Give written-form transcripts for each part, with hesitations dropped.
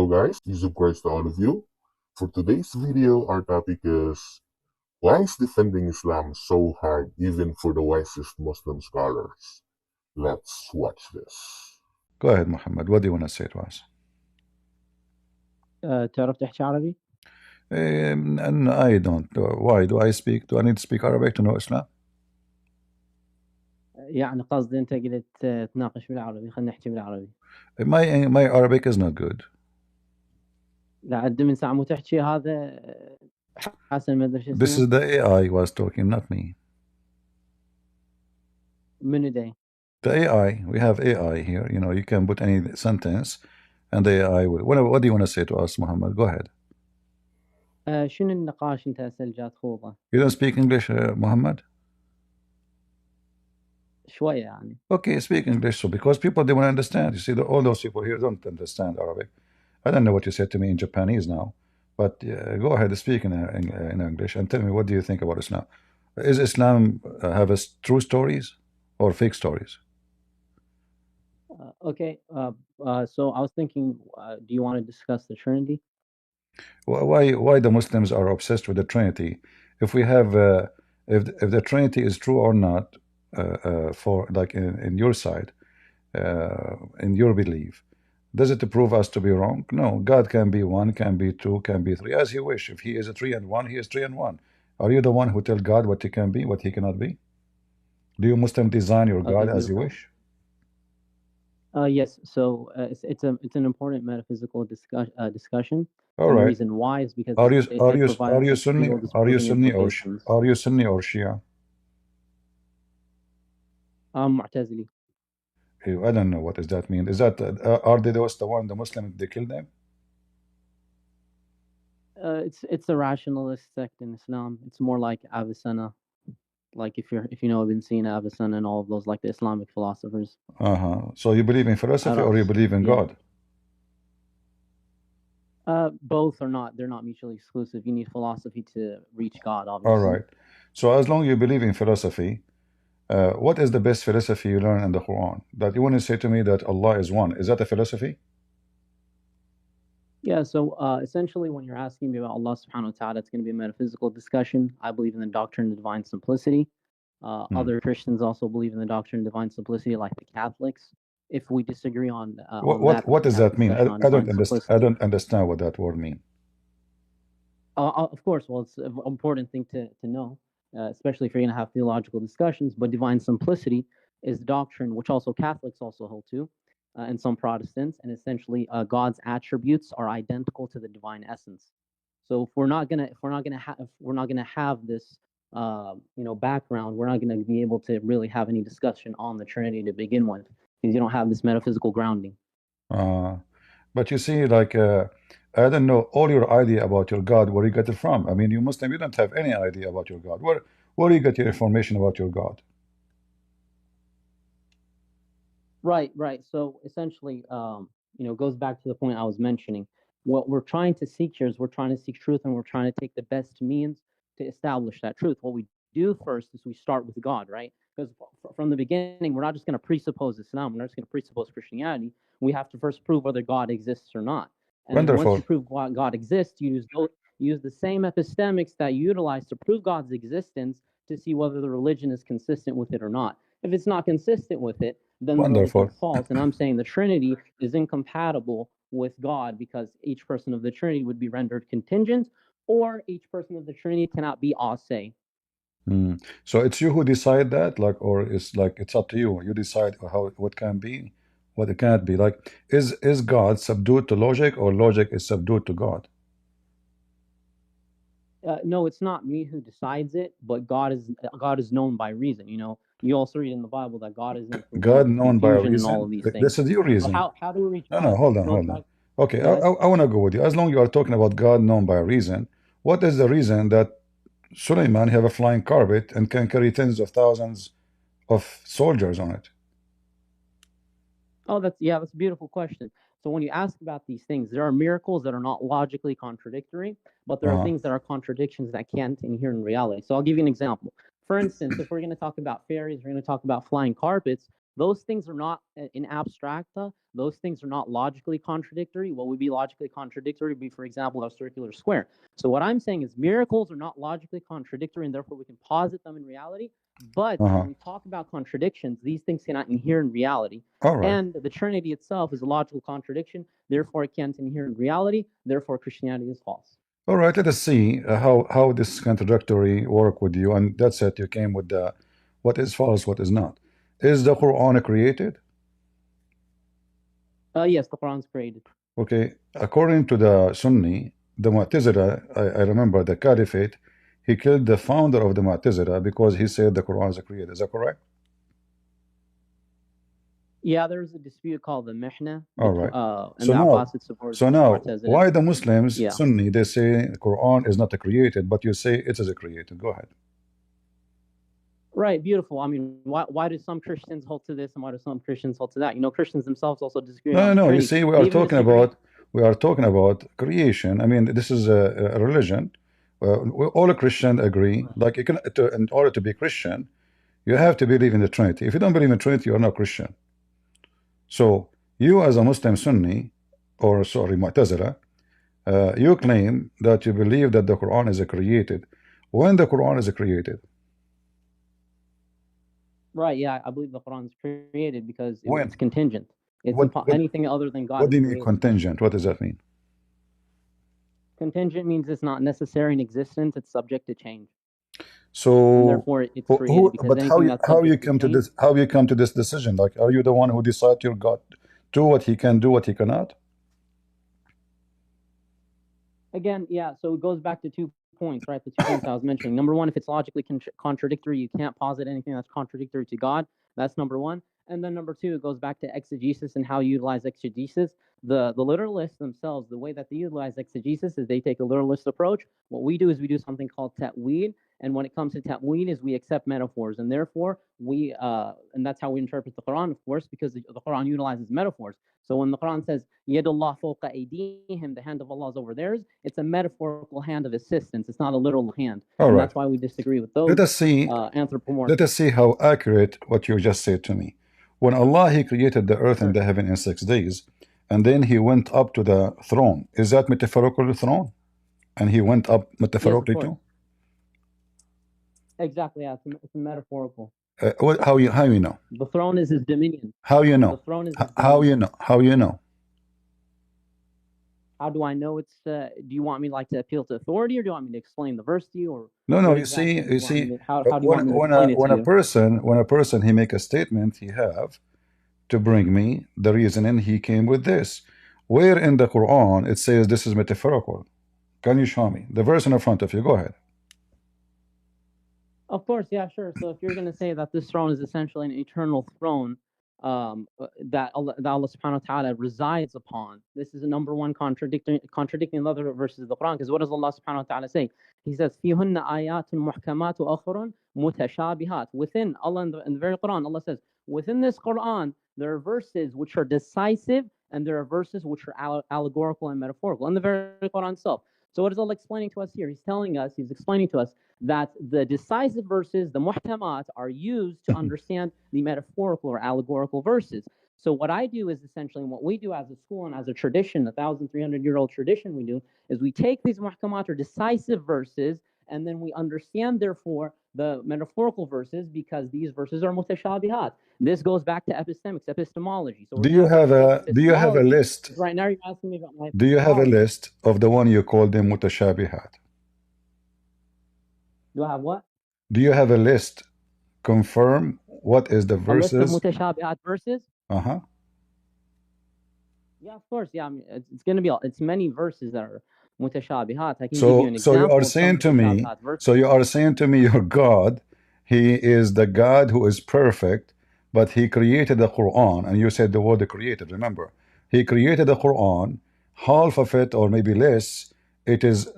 Hello guys, peace of Christ to all of you. For today's video, our topic is why is defending Islam so hard even for the wisest Muslim scholars? Let's watch this. Go ahead, Muhammad. What do you want to say to us? تعرف تحكي عربي؟ And I don't. Why do I speak? Do I need to speak Arabic to know Islam? يعني قصدي أنت قلت تناقش بالعربي، خلينا نحكي بالعربي. My Arabic is not good. لا عد من ساعة مو تحكي هذا حسن ما أدري شو This اسمه. is the AI was talking, not me. منو داي؟ The AI. We have AI here. You know, you can put any sentence, and the AI will. What do you want to say to us, Muhammad? Go ahead. شنو النقاش أنت هسه جات خوضه؟ You don't speak English, Muhammad? شوية يعني. Okay, speak English. So because people, they want to understand. You see, all those people here don't understand Arabic. I don't know what you said to me in Japanese now, but go ahead, speak in English and tell me, what do you think about Islam? Is Islam have true stories or fake stories? Okay. So I was thinking, do you want to discuss the Trinity? Why the Muslims are obsessed with the Trinity? If we have, if the Trinity is true or not, for like in your side, in your belief, does it prove us to be wrong? No. God can be one, can be two, can be three, as He wish. If He is a 3 and 1, He is 3 and 1. Are you the one who tell God what He can be, what He cannot be? Do you Muslim design your God as you wish? Yes. So it's an important metaphysical discussion. All and right. The reason why is because are you Sunni? Are you Sunni or Shia? I'm Mu'tazili. I don't know what does that mean. Is that are they the Muslims they kill them? It's a rationalist sect in Islam. It's more like Avicenna, like if you know Ibn Sina, Avicenna, and all of those, like the Islamic philosophers. So you believe in philosophy or you believe in God? Both are not. They're not mutually exclusive. You need philosophy to reach God, obviously. All right. So as long as you believe in philosophy, what is the best philosophy you learn in the Quran? That you want to say to me that Allah is one. Is that a philosophy? Yeah, so essentially when you're asking me about Allah subhanahu wa ta'ala, it's going to be a metaphysical discussion. I believe in the doctrine of divine simplicity. Other Christians also believe in the doctrine of divine simplicity, like the Catholics. If we disagree on what does that mean? I don't understand what that word means. Of course, well, it's an important thing to know, especially if you're going to have theological discussions. But divine simplicity is doctrine which also Catholics also hold to, and some Protestants, and essentially God's attributes are identical to the divine essence. So if we're not gonna have this background, we're not gonna be able to really have any discussion on the Trinity to begin with, because you don't have this metaphysical grounding. But you see, like I don't know all your idea about your God, where you get it from. I mean, you Muslim, you don't have any idea about your God. Where do you get your information about your God? Right. So essentially, it goes back to the point I was mentioning. What we're trying to seek here is we're trying to seek truth, and we're trying to take the best means to establish that truth. What we do first is we start with God, right? Because from the beginning, we're not just going to presuppose Islam. We're not just going to presuppose Christianity. We have to first prove whether God exists or not. And Wonderful. Once you prove God exists, you use the same epistemics that you utilize to prove God's existence to see whether the religion is consistent with it or not. If it's not consistent with it, then the religion is false. And I'm saying the Trinity is incompatible with God because each person of the Trinity would be rendered contingent, or each person of the Trinity cannot be ase. So it's you who decide that, like, or it's like it's up to you. You decide what can be, what it can't be. Like, is God subdued to logic, or logic is subdued to God? No, it's not me who decides it, but God is known by reason. You also read in the Bible that God is known by reason. And all of these things. This is your reason. So how do we reach God? No, hold on. Okay, I want to go with you. As long as you are talking about God known by reason, what is the reason that Suleiman have a flying carpet and can carry tens of thousands of soldiers on it? Oh, that's a beautiful question. So when you ask about these things, there are miracles that are not logically contradictory, but there are things that are contradictions that can't adhere in reality. So I'll give you an example. For instance, if we're going to talk about fairies, we're going to talk about flying carpets, Those things are not in abstracta. Those things are not logically contradictory. What would be logically contradictory would be, for example, a circular square. So what I'm saying is miracles are not logically contradictory, and therefore we can posit them in reality. But when we talk about contradictions, these things cannot inhere in reality. All right. And the Trinity itself is a logical contradiction. Therefore, it can't inhere in reality. Therefore, Christianity is false. All right. Let us see how this contradictory work with you. And that's it. You came with the what is false, what is not. Is the Quran created? Yes, the Quran is created. Okay. According to the Sunni, the Mu'tazila, I remember the Caliphate, he killed the founder of the Mu'tazila because he said the Quran is created. Is that correct? Yeah, there's a dispute called the Mihna. All right. And the Abbasid supports Mu'tazila. Why the Muslims, Yeah. Sunni, they say the Quran is not created, but you say it is created. Go ahead. Right, beautiful. I mean, why do some Christians hold to this and why do some Christians hold to that? You know, Christians themselves also disagree. No. You see, we are talking about creation. I mean, this is a religion. All Christians agree. Like, you can, in order to be Christian, you have to believe in the Trinity. If you don't believe in Trinity, you are not Christian. So you, as a Muslim Sunni, or sorry, Mu'tazila, you claim that you believe that the Quran is created. When the Quran is created? Right, yeah, I believe the Quran is created because it's contingent. It's anything other than God. What do you mean contingent? What does that mean? Contingent means it's not necessary in existence. It's subject to change. So, and therefore, it's created. But how you come to this? How you come to this decision? Like, are you the one who decides your God do what He can do, what He cannot? Again, yeah. So it goes back to 2 points, right? The 2 points I was mentioning. Number one, if it's logically contradictory, you can't posit anything that's contradictory to God. That's number one. And then number two, it goes back to exegesis and how you utilize exegesis. The literalists themselves, the way that they utilize exegesis is they take a literalist approach. What we do is we do something called ta'wil. And when it comes to ta'wil is we accept metaphors. And therefore, and that's how we interpret the Quran, of course, because the Quran utilizes metaphors. So when the Quran says, Yadullah fawqa aydihim, the hand of Allah is over theirs, it's a metaphorical hand of assistance. It's not a literal hand. And that's why we disagree with those anthropomorphic. Let us see how accurate what you just said to me. When Allah, He created the earth and the heaven in 6 days, and then He went up to the throne. Is that metaphorical throne? And He went up metaphorically too? Exactly, yeah. It's metaphorical. How you know? The throne is His dominion. How you know? The throne is how you know? How you know? How do I know it's? Do you want me to appeal to authority, or do you want me to explain the verse to you? Or no. You see. How do you want me to explain it to you? When a person he make a statement, he have to bring me the reasoning he came with this. Where in the Quran it says this is metaphorical? Can you show me the verse in front of you? Go ahead. Of course, yeah, sure. So if you're going to say that this throne is essentially an eternal throne that Allah subhanahu wa ta'ala resides upon, this is a number one contradicting the other verses of the Quran. Because what does Allah subhanahu wa ta'ala say? He says, فِيهُنَّ آيَاتٌ مُحْكَمَاتُ أَخْرٌ مُتَشَابِهَاتٌ. Within Allah, in the very Quran, Allah says, within this Quran, there are verses which are decisive and there are verses which are allegorical and metaphorical in the very Quran itself. So what is Allah explaining to us here? He's explaining to us that the decisive verses, the muhkamat, are used to understand the metaphorical or allegorical verses. So what I do is essentially, and what we do as a school and as a tradition, 1,300-year-old tradition we do, is we take these muhkamat or decisive verses, and then we understand, therefore, the metaphorical verses, because these verses are mutashabihat. This goes back to epistemics, epistemology. So do you have a list? Right now you're asking me about my... Do you have a list of the one you call them mutashabihat? Do I have what? Do you have a list? Confirm what is the verses? A list of mutashabihat verses? Uh-huh. Yeah, of course. Yeah, I mean, it's going to be it's many verses that are mutashabihat. I can give you an example. So you are saying to me, your God, He is the God who is perfect, but He created the Quran, and you said the word created. Remember, He created the Quran, half of it or maybe less. It is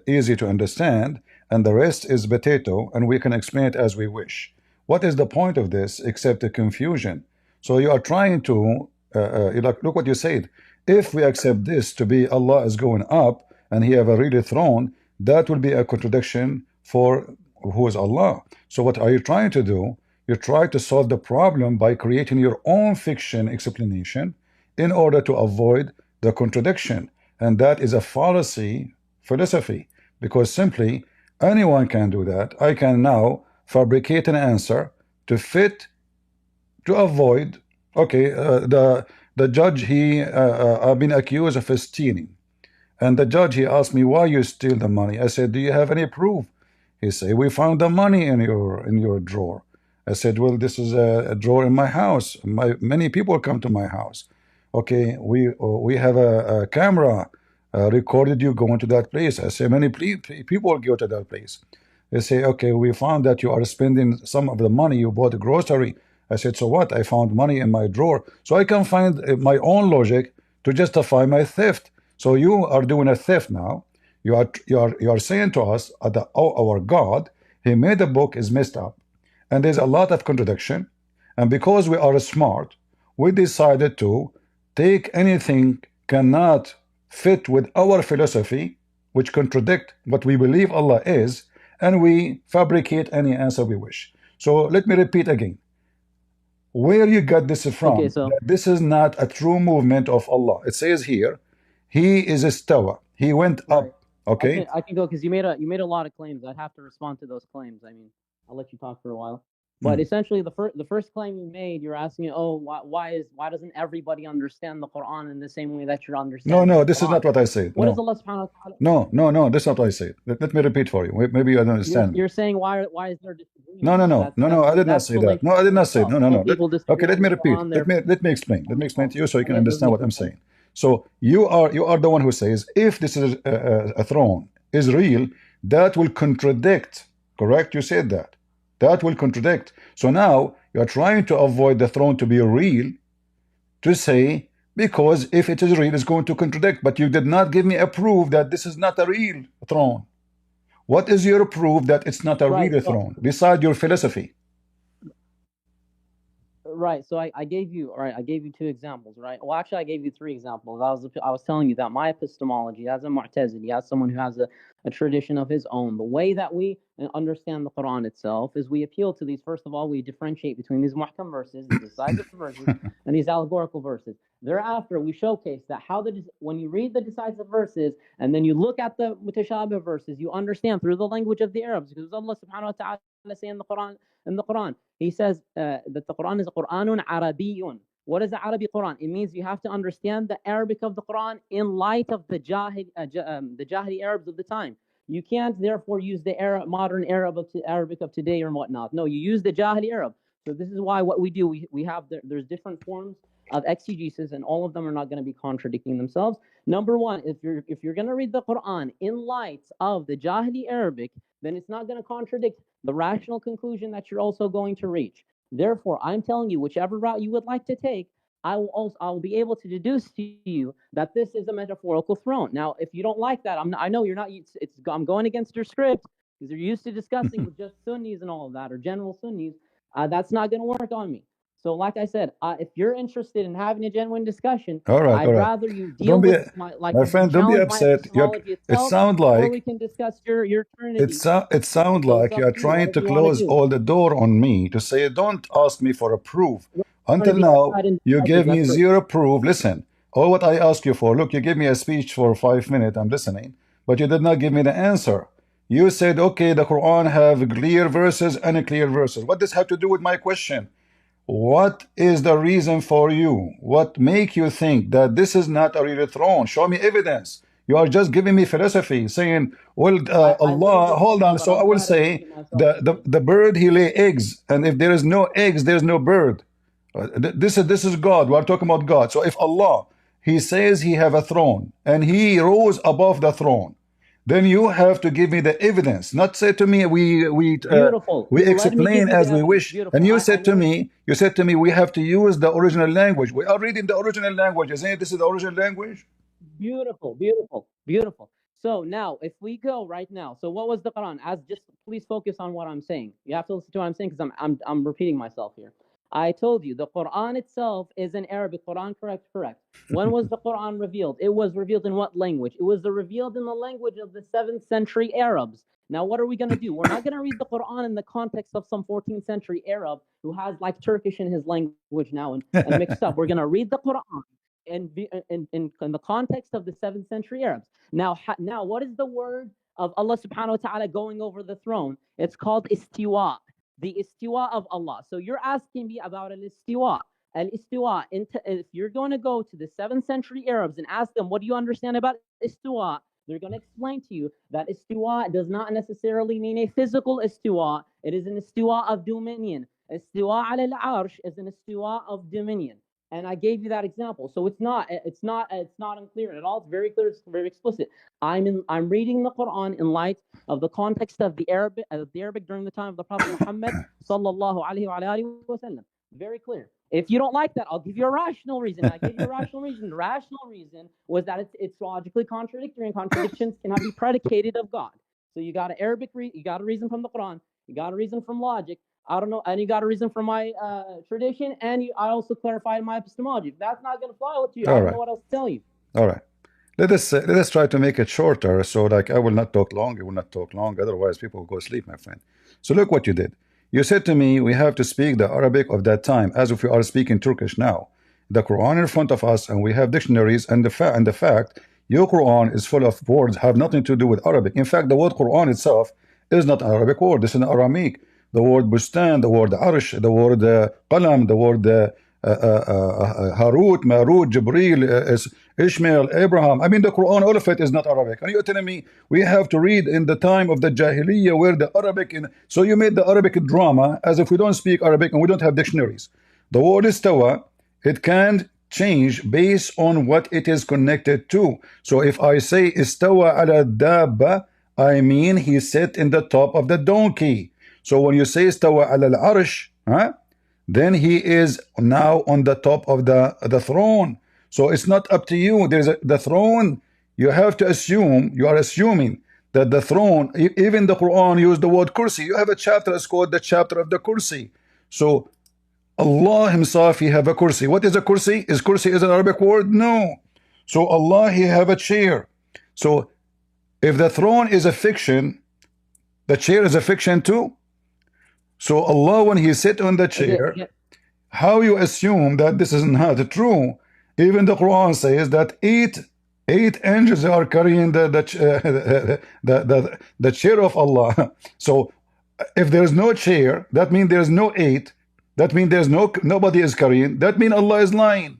easy to understand, and the rest is potato, and we can explain it as we wish. What is the point of this except the confusion? So you are trying to, look what you said. If we accept this to be Allah is going up and He have a really throne, that will be a contradiction for who is Allah. So what are you trying to do? You try to solve the problem by creating your own fiction explanation in order to avoid the contradiction. And that is a fallacy philosophy, because simply anyone can do that. I can now fabricate an answer to fit, to avoid. Okay, the judge, I've been accused of stealing, and the judge, he asked me, why you steal the money? I said, do you have any proof? He said, we found the money in your drawer. I said, well, this is a drawer in my house. Many people come to my house. Okay, we have a camera recorded you going to that place. I say, many people go to that place. They say, okay, we found that you are spending some of the money you bought a grocery. I said, so what? I found money in my drawer. So I can find my own logic to justify my theft. So you are doing a theft now. You are saying to us that our God, he made the book is messed up, and there's a lot of contradiction. And because we are smart, we decided to take anything cannot fit with our philosophy, which contradict what we believe Allah is, and we fabricate any answer we wish. So let me repeat again. Where you got this from? Okay, so That this is not a true movement of Allah. It says here, he is istawa. He went right. up. Okay. I can go because you made a lot of claims. I'd have to respond to those claims. I mean, I'll let you talk for a while. But essentially, the first claim you made, you're asking, oh, why doesn't everybody understand the Quran in the same way that you're understanding? No, the this is Quran? not what I said. What No. does Allah subhanahu wa ta'ala? No, that's not what I said. Let me repeat for you. Maybe you don't understand. You're saying why is there disagreement? No, I did not say that. No, I did not say. No. Okay, let me repeat. Let me explain. Let me explain to you so you can understand what I'm saying. So you are the one who says if this is a throne is real, that will contradict. Correct? You said that. That will contradict. So now you are trying to avoid the throne to be real, to say because if it is real, it's going to contradict. But you did not give me a proof that this is not a real throne. What is your proof that it's not a real throne beside your philosophy? Right. So I gave you two examples, right? Well, actually, I gave you three examples. I was telling you that my epistemology as a Mu'tazili, as someone who has a tradition of his own, the way that we understand the Quran itself is we appeal to these. First of all, we differentiate between these muhkam verses, these decisive verses, and these allegorical verses. Thereafter, we showcase that when you read the decisive verses and then you look at the mutashabih verses, you understand through the language of the Arabs, because Allah subhanahu wa ta'ala say in the Quran, he says that the Quran is Quranun Arabiyyun. What is the Arabic Quran? It means you have to understand the Arabic of the Quran in light of the Jahili Arabs of the time. You can't therefore use the modern Arabic of today or whatnot. No, you use the Jahili Arab. So this is why what we do, we have there's different forms of exegesis, and all of them are not going to be contradicting themselves. Number one, if you're going to read the Quran in light of the Jahili Arabic, then it's not going to contradict the rational conclusion that you're also going to reach. Therefore, I'm telling you, whichever route you would like to take, I'll be able to deduce to you that this is a metaphorical throne. Now, if you don't like that, I know you're not. I'm going against your script because you're used to discussing with just Sunnis and all of that, or general Sunnis. That's not going to work on me. So, like I said, if you're interested in having a genuine discussion, I'd rather you deal with my friend. Don't be upset. It sounds like, or we can discuss your Trinity. It sounds like you are trying to close all the door on me to say, don't ask me for a proof. Until now, you gave me zero proof. Listen, all what I ask you for, look, you gave me a speech for 5 minutes. I'm listening, but you did not give me the answer. You said, okay, the Quran have clear verses and unclear verses. What does have to do with my question? What is the reason for you? What make you think that this is not a real throne? Show me evidence. You are just giving me philosophy, saying, well, Allah, hold on. So I will say, the bird, he lay eggs, and if there is no eggs, there's no bird. This is God. We are talking about God. So if Allah, he says he have a throne, and he rose above the throne, then you have to give me the evidence, not say to me we explain as we wish. And you said to me, we have to use the original language. We are reading the original language. Isn't this is the original language? Beautiful. So now, if we go right now, so what was the Quran? Just please focus on what I'm saying. You have to listen to what I'm saying because I'm repeating myself here. I told you the Quran itself is in Arabic. Quran, correct, correct. When was the Quran revealed? It was revealed in what language? It was revealed in the language of the 7th century Arabs. Now, what are we going to do? We're not going to read the Quran in the context of some 14th century Arab who has like Turkish in his language now and mixed up. We're going to read the Quran in the context of the 7th century Arabs. Now, what is the word of Allah subhanahu wa ta'ala going over the throne? It's called istiwa, the istiwa of Allah. So you're asking me about an istiwa. Al-istiwa, if you're going to go to the 7th century Arabs and ask them, what do you understand about istiwa? They're going to explain to you that istiwa does not necessarily mean a physical istiwa. It is an istiwa of dominion. Istiwa al-arsh is an istiwa of dominion. And I gave you that example. So it's not unclear at all. It's very clear, it's very explicit. I'm reading the Quran in light of the context of the Arabic during the time of the Prophet Muhammad sallallahu alaihi wasallam. Very clear. If you don't like that, I'll give you a rational reason. I gave you a rational reason. The rational reason was that it's logically contradictory, and contradictions cannot be predicated of God. So you got you got a reason from the Quran, you got a reason from logic. I don't know, and you got a reason from my tradition, and I also clarified my epistemology. If that's not going to fly with you, I don't know what else to tell you. All right. Let us try to make it shorter. So, like, I will not talk long. You will not talk long. Otherwise, people will go sleep, my friend. So, look what you did. You said to me, we have to speak the Arabic of that time, as if we are speaking Turkish now. The Quran in front of us, and we have dictionaries, and the fact your Quran is full of words have nothing to do with Arabic. In fact, the word Quran itself is not an Arabic word. This is an Aramaic. The word bustan, the word arsh, the word qalam, the word Harut, Marut, Jibril, Ishmael, Abraham. I mean, the Quran, all of it is not Arabic. And you're telling me we have to read in the time of the Jahiliyyah where the Arabic, so you made the Arabic drama as if we don't speak Arabic and we don't have dictionaries. The word istawa, it can change based on what it is connected to. So if I say istawa ala dabba, I mean he sat in the top of the donkey. So when you say istawa ala al-arsh, then he is now on the top of the throne. So it's not up to you. There's the throne. You have to assume, you are assuming that the throne, even the Quran used the word kursi. You have a chapter that's called the chapter of the kursi. So Allah himself, he have a kursi. What is a kursi? Is kursi is an Arabic word? No. So Allah, he have a chair. So if the throne is a fiction, the chair is a fiction too. So Allah, when he sit on the chair, how you assume that this is not true? Even the Quran says that eight angels are carrying the chair of Allah. So if there's no chair, that means there's no eight. That means there's nobody is carrying. That means Allah is lying.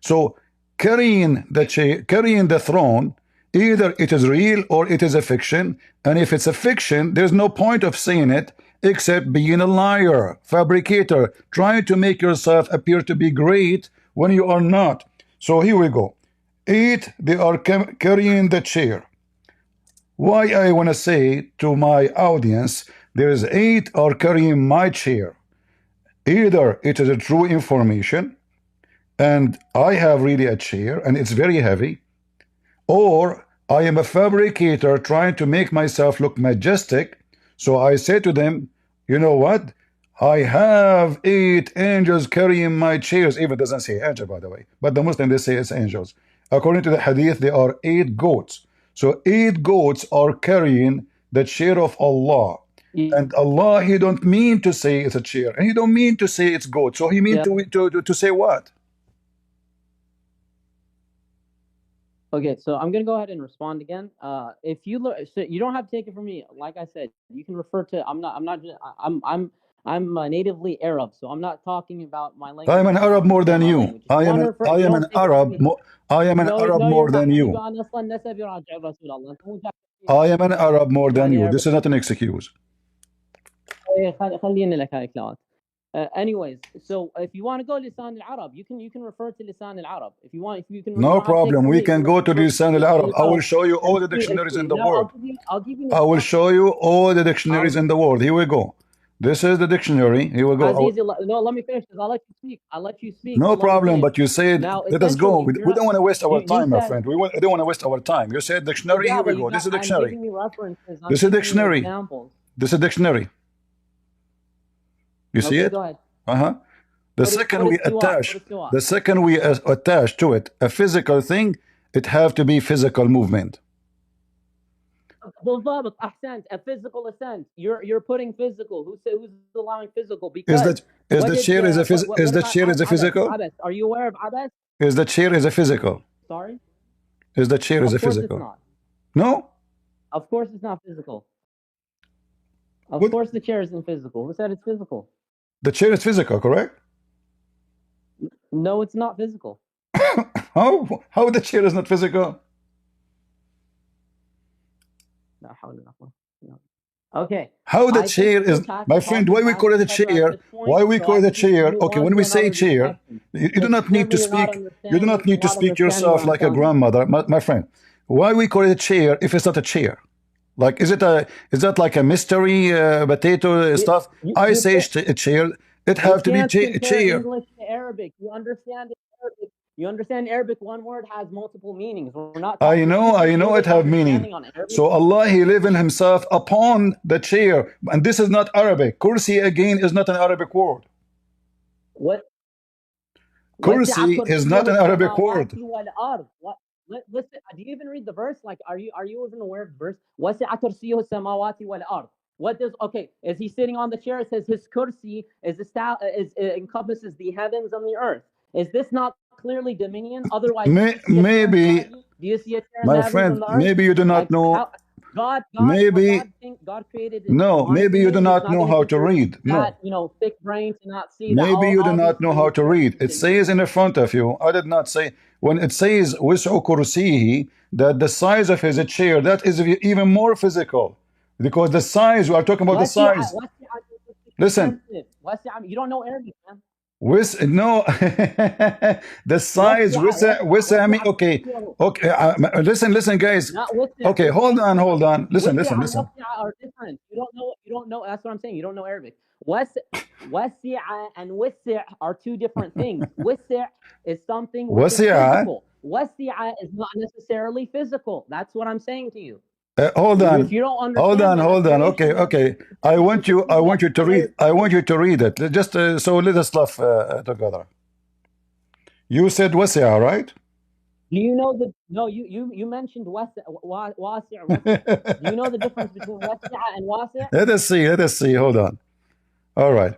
So carrying the chair, carrying the throne, either it is real or it is a fiction. And if it's a fiction, there's no point of saying it except being a liar, fabricator, trying to make yourself appear to be great when you are not. So here we go. 8, they are carrying the chair. Why I want to say to my audience, there's 8 are carrying my chair. Either it is a true information, and I have really a chair, and it's very heavy, or I am a fabricator trying to make myself look majestic. So I say to them, you know what? I have 8 angels carrying my chairs. Even doesn't say angel, by the way. But the Muslims, they say it's angels. According to the hadith, there are 8 goats. So 8 goats are carrying the chair of Allah. And Allah, he don't mean to say it's a chair. And he don't mean to say it's goat. So he mean to say what? Okay, so I'm gonna go ahead and respond again. If you look, so you don't have to take it from me. Like I said, you can refer to. I'm natively Arab, so I'm not talking about my language. I am an Arab more than you. I am an Arab more than you. I am an Arab more than you. This is not an excuse. Anyways, so if you want to go Lisan al-Arab, you can refer to Lisan al-Arab. If you want, no problem. We can go to Lisan al-Arab. I will show you all the dictionaries in the world. I will show you all the dictionaries in the world. Here we go. This is the dictionary. Here we go. No, let me finish this. I'll let you speak. No problem, but you said, let us go. We don't want to waste our time, my friend. We don't want to waste our time. You said dictionary. Here we go. This is dictionary. This is dictionary. This is dictionary. You see it? Go ahead. The second we attach, استواء. the second we attach to it a physical thing, it have to be physical movement. بالضبط أحسنت. A physical assent. You're putting physical. Who's allowing physical? Because is the chair is a physical? Abbas, are you aware of Abbas? Is the chair is a physical? Sorry? Is the chair is a physical? Of course it's not. No? Of course it's not physical. Of What? course the chair isn't physical. Who said it's physical? The chair is physical, correct? No, it's not physical. How the chair is not physical? لا حول ولا قوة. Okay. How the chair is, my friend, why we call it a chair? Why we call it a chair? Okay, when we say chair, you do not need to speak, you do not need to speak yourself like a grandmother, my friend. Why we call it a chair if it's not a chair? Like, is that like a mystery potato stuff? I say a chair, it have to be a chair. English to Arabic. You understand Arabic. You understand Arabic, one word has multiple meanings. We're not I know it have meaning. So Allah, He live in Himself upon the chair. And this is not Arabic. Kursi again is not an Arabic word. What? Kursi is not an Arabic word. What? Listen, do you even read the verse? Like, are you even aware of the verse? وَسِعَ كُرْسِيُّهُ السَّمَاوَاتِ وَالْأَرْضِ. What does, okay, is he sitting on the chair? It says his kursi encompasses the heavens and the earth. Is this not clearly dominion? Otherwise, maybe, do you see a chair my friend, maybe you do not know. God created it. No, maybe you do not know how to read. No. Thick brain to not see. Maybe you do not know how to read. It says in front of you, I did not say, when it says وَسْعُ كُرْسِيهِ, that the size of his chair, that is even more physical. Because the size, we are talking about the size. Listen. You don't know Arabic, man. No, the size, okay, listen, guys. Okay, hold on. Listen. Are different. You don't know. That's what I'm saying. You don't know Arabic. Wasi'a and wasi' are two different things. Wasi' is something which is physical. Wasi'a is not necessarily physical. That's what I'm saying to you. Hold on. If you don't understand hold on. Okay. I want you to read. I want you to read it. Just so let us laugh together. You said wasi'a, right? Do you know the? No, you mentioned wasi'. Do you know the difference between wasi'a and wasi'? Let us see. Hold on. All right.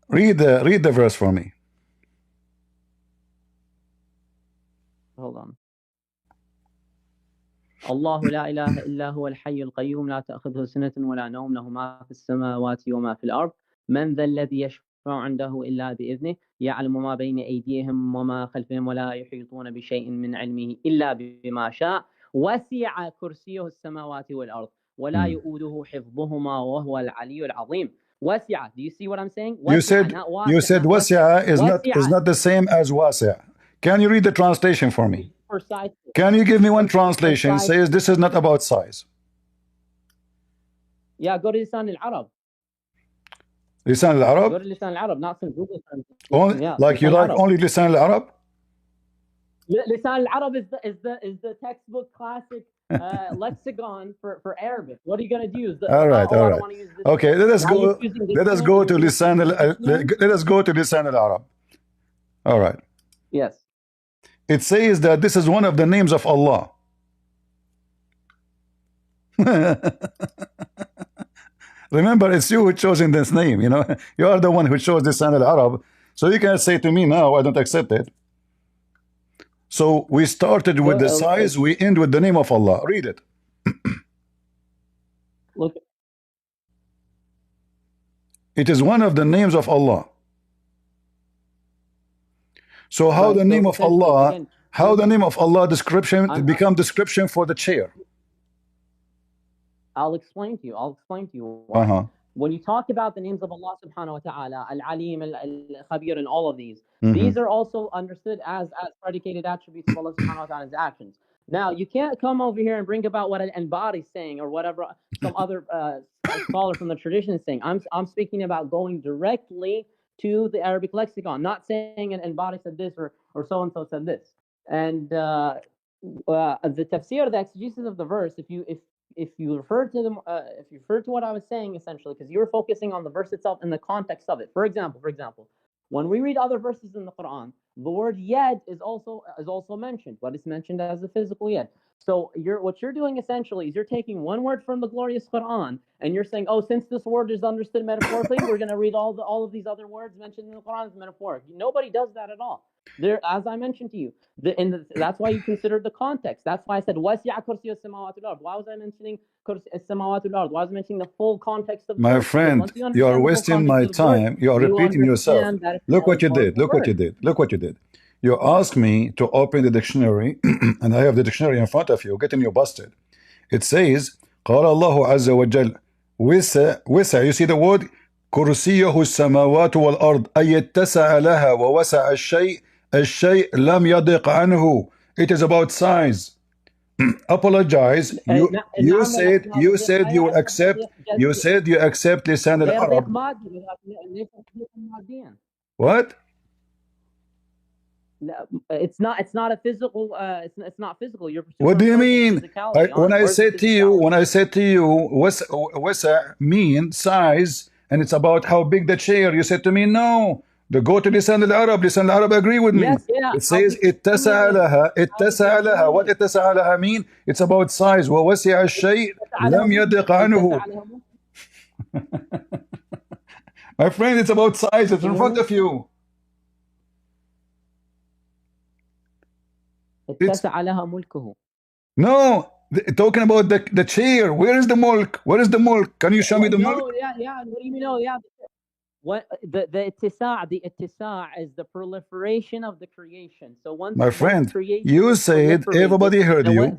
Read the verse for me. Hold on. الله لا إله إلا هو الحي القيوم لا تأخذه سنة ولا نوم له ما في السماوات وما في الأرض من ذا الذي يشفع عنده إلا بإذنه يعلم ما بين أيديهم وما خلفهم ولا يحيطون بشيء من علمه إلا بما شاء وسع كرسيه السماوات والأرض ولا يؤوده حفظهما وهو العلي العظيم. وسع. Do you see what I'm saying? You said wasi'a is not the same as wasi'. Can you read the translation for me? Precisely. Can you give me one translation says this is not about size? Yeah, go to Lisan al-Arab. Lisan al-Arab? Go to Lisan al-Arab, not some Google translation. Yeah, like you like only Lisan al-Arab? Lisan al-Arab is the textbook classic lexicon for Arabic. What are you going to use? All right. Okay, let us go to Lisan al-Arab. All right. Yes. It says that this is one of the names of Allah. Remember, it's you who chosen this name. You are the one who chose this Lisan al-Arab. So you can say to me now, I don't accept it. So we started with the size, we end with the name of Allah. Read it. Look. It is one of the names of Allah. So how the name of Allah, description become description for the chair? I'll explain to you. Why. When you talk about the names of Allah subhanahu wa ta'ala, Al-Alim, Al-Khabir, and all of these, these are also understood as predicated attributes of Allah subhanahu wa ta'ala's actions. Now, you can't come over here and bring about what Al-Anbari is saying or whatever some other scholar from the tradition is saying. I'm speaking about going directly to the Arabic lexicon, not saying an Anbari said this or so-and-so said this. And the tafsir, the exegesis of the verse, if you refer to them, if you refer to what I was saying essentially, because you were focusing on the verse itself and the context of it. For example, when we read other verses in the Quran, the word yad is also mentioned, but it's mentioned as a physical yad. So what you're doing essentially is you're taking one word from the glorious Quran and you're saying, oh, since this word is understood metaphorically, we're going to read all of these other words mentioned in the Quran as metaphoric. Nobody does that at all. There, as I mentioned to you, that's why you considered the context. That's why I said وَسِعَ كُرْسِيُّ السَّمَاوَاتِ وَالْأَرْضِ. Why was I mentioning السَّمَاوَاتِ وَالْأَرْضِ? Why was I mentioning the full context of the My verse? Because friend, once you you are understand the full wasting context my of the verse, time. You are you repeating yourself. understand that it's Look what you did. metaphorical Look what you verse. did. Look what you did. You asked me to open the dictionary, and I have the dictionary in front of you, getting you busted. It says, قال الله عز وجل وسع. You see the word كرسيه السماوات والأرض أي اتسع لها ووسع الشيء لم يضق عنه. It is about size. Apologize. You said you will accept. You said you accept لسان غير ضيق العرب. مادي، ليس ضيقا ماديا. What? It's not a physical. It's not physical. You're What do you superimposing mean? physicality on When it. I Where's the said to you, physicality? wasa mean size, and it's about how big the chair. You said to me, no. Go to لسان العرب. لسان العرب agree with me. Yes, yeah. It says اتسع لها. اتسع لها. What اتسع لها mean? It's about size. ووسع الشيء لم يضق عنه. My friend, it's about size. It's in front of you. اتسع لها ملكه. No, talking about the chair. Where is the mulk? Where is the mulk? Can you show me the mulk? No, yeah. What do you mean? No, yeah. What the itisa' is the proliferation of the creation. So once My friend, creation you said everybody heard you.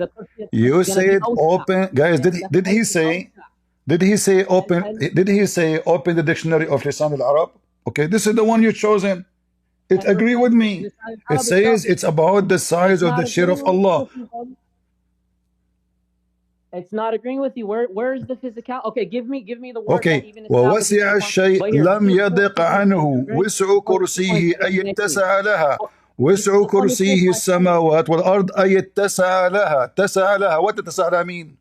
You said open, guys. Did he say? Did he say open? Did he say open the dictionary of Lisan al-Arab? Okay, this is the one you chosen. It agree with me. It says it's about the size of the chair of Allah. It's not agreeing with you. Where is the physical? Okay, give me the word that even ووسع الشيء لم يضق عنه وسع كرسيه أي اتسع لها وسع كرسيه السماوات والأرض أي اتسع لها. اتسع لها. What اتسع لها mean?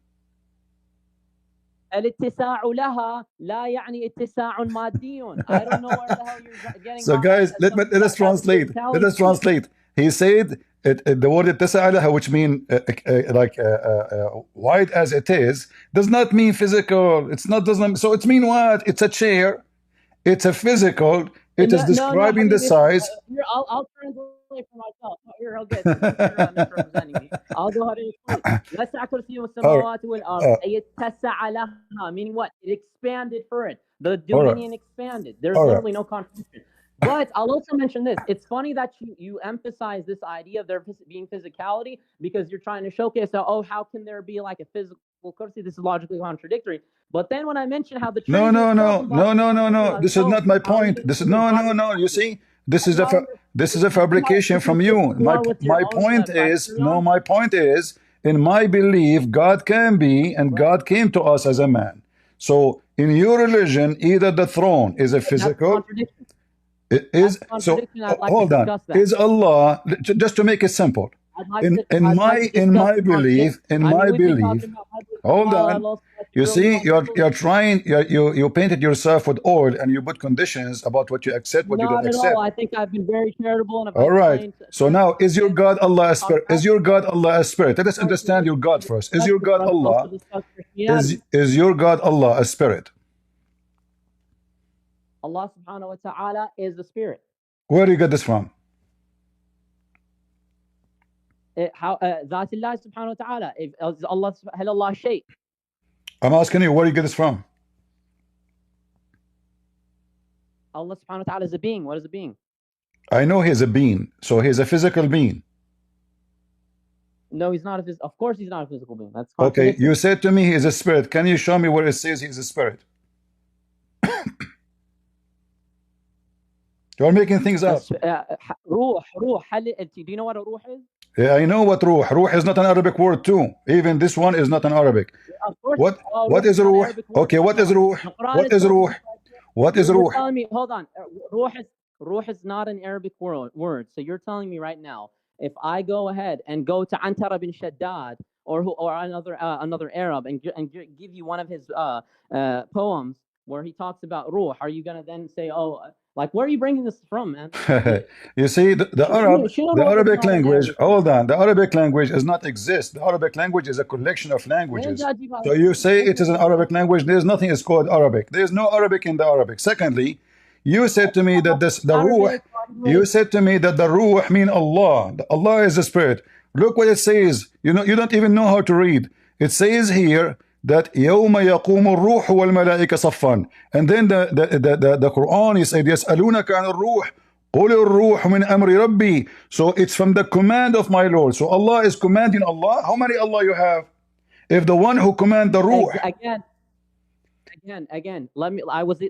الاتساع لها لا يعني اتساع مادي. I don't know where the hell you're getting. So guys, let us translate. Let us translate. He said the word اتسع لها, which mean wide as it is, does not mean physical. It's not doesn't. So it mean what? It's a chair. It's a physical. It is describing the size. I'll translate for myself. Here, I'll get misrepresenting me. I'll go ahead and explain. وسع كرسيه السماوات والأرض أي اتسع لها, meaning what? It expanded for it. The dominion expanded. There's literally no contradiction. But I'll also mention this. It's funny that you emphasize this idea of there being physicality because you're trying to showcase that, oh, how can there be like a physical kursi? This is logically contradictory. But then when I mention how the no. This is not my point. This is no. You see, this is a fabrication from you. My point is no. My point is, in my belief, God can be, and God came to us as a man. So in your religion, either the throne is a physical. It is so. Hold on. Is Allah, just to make it simple? In my belief. Hold on. You see, you're trying. You painted yourself with oil, and you put conditions about what you accept, what you don't accept. Not at all. I think I've been very charitable. And all right. So now, is your God Allah a spirit? Is your God Allah a spirit? Let us understand your God first. Is your God Allah? Is your God Allah a spirit? Allah subhanahu wa ta'ala is the spirit. Where do you get this from? ذات الله subhanahu wa ta'ala. Allah هل Allah shay. I'm asking you, where do you get this from? Allah subhanahu wa ta'ala is a being. What is a being? I know he's a being. So he's a physical being. No, he's not a physical. Of course he's not a physical being. That's okay. You said to me he is a spirit. Can you show me where it says he's a spirit? You're making things up. روح. Do you know what a ruh is? Yeah, I know what ruh. Ruh is not an Arabic word too. Even this one is not an Arabic. Of course. What is ruh? Okay, what is ruh? What is ruh? What is ruh? Telling me, hold on. Ruh is not an Arabic word. So you're telling me right now, if I go ahead and go to Antara bin Shaddad or another Arab and give you one of his poems where he talks about ruh, are you gonna then say, oh, like, where are you bringing this from, man? You see, the Arabic language, hold on, the Arabic language does not exist. The Arabic language is a collection of languages. So you say it is an Arabic language, there's nothing is called Arabic. There's no Arabic in the Arabic. Secondly, you said to me that the ruh, you said to me that the ruh mean Allah. Allah is a spirit. Look what it says. You don't even know how to read. It says here that يوم يقوم الروح والملائكة صفا, and then the Quran is said يسألونك عن الروح قل الروح من أمر ربي. So it's from the command of my Lord. So Allah is commanding Allah. How many Allah you have? If the one who command the ruh, again,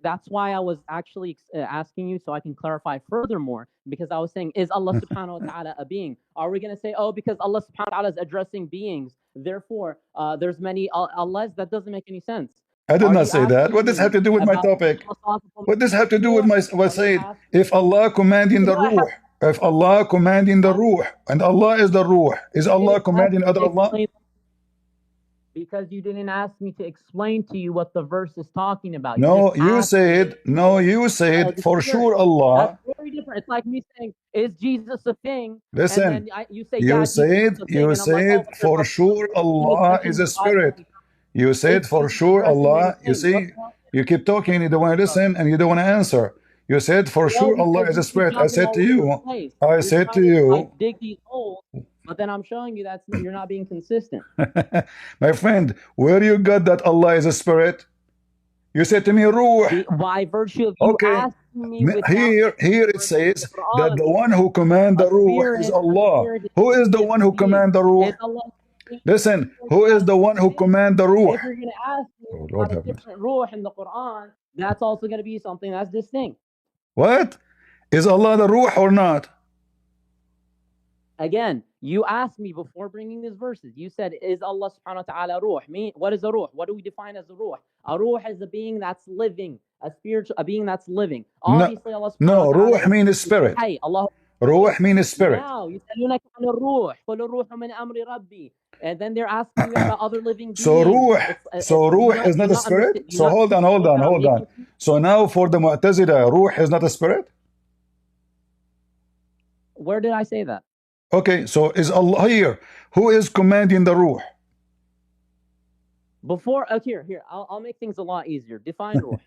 that's why I was actually asking you, so I can clarify furthermore, because I was saying, is Allah subhanahu wa ta'ala a being? Are we going to say, oh, because Allah subhanahu wa ta'ala is addressing beings, therefore there's many Allahs? That doesn't make any sense. I did not say that. What does this have to do with my topic? What does this have to do with my saying? If Allah commanding the ruh, if Allah commanding the ruh, and Allah is the ruh, is Allah commanding other Allah? Because you didn't ask me to explain to you what the verse is talking about. No, you said for sure Allah. That's very different. It's like me saying, is Jesus a thing? Listen, you say, you said for sure Allah is a spirit. You said for sure Allah. You see, you keep talking, you don't want to listen, and you don't want to answer. You said for sure Allah is a spirit. I said to you, dig these holes. But then I'm showing you that you're not being consistent. My friend, where you got that Allah is a spirit? You said to me, ruh. By virtue of you asking me. Here it says that the one who command the ruh is Allah. Who is the one who command the ruh? Listen, who is the one who command the ruh? If you're going to ask me about a different ruh in the Quran, that's also going to be something that's distinct. What? Is Allah the ruh or not? Again, you asked me before bringing these verses. You said, is Allah subhanahu wa ta'ala ruh? What is a ruh? What do we define as a ruh? A ruh is a being that's living, a being that's living. Obviously, Allah subhanahu wa ta'ala. Ruh means spirit. Ruh means spirit. Now, يسألونك عن الروح قل الروح من أمر ربي. And then they're asking you about other living beings. So ruh is not a spirit? So hold on. So now for the Mu'tazila, ruh is not a spirit? Where did I say that? Okay, so is Allah here? Who is commanding the ruh? Before, here, I'll make things a lot easier. Define ruh.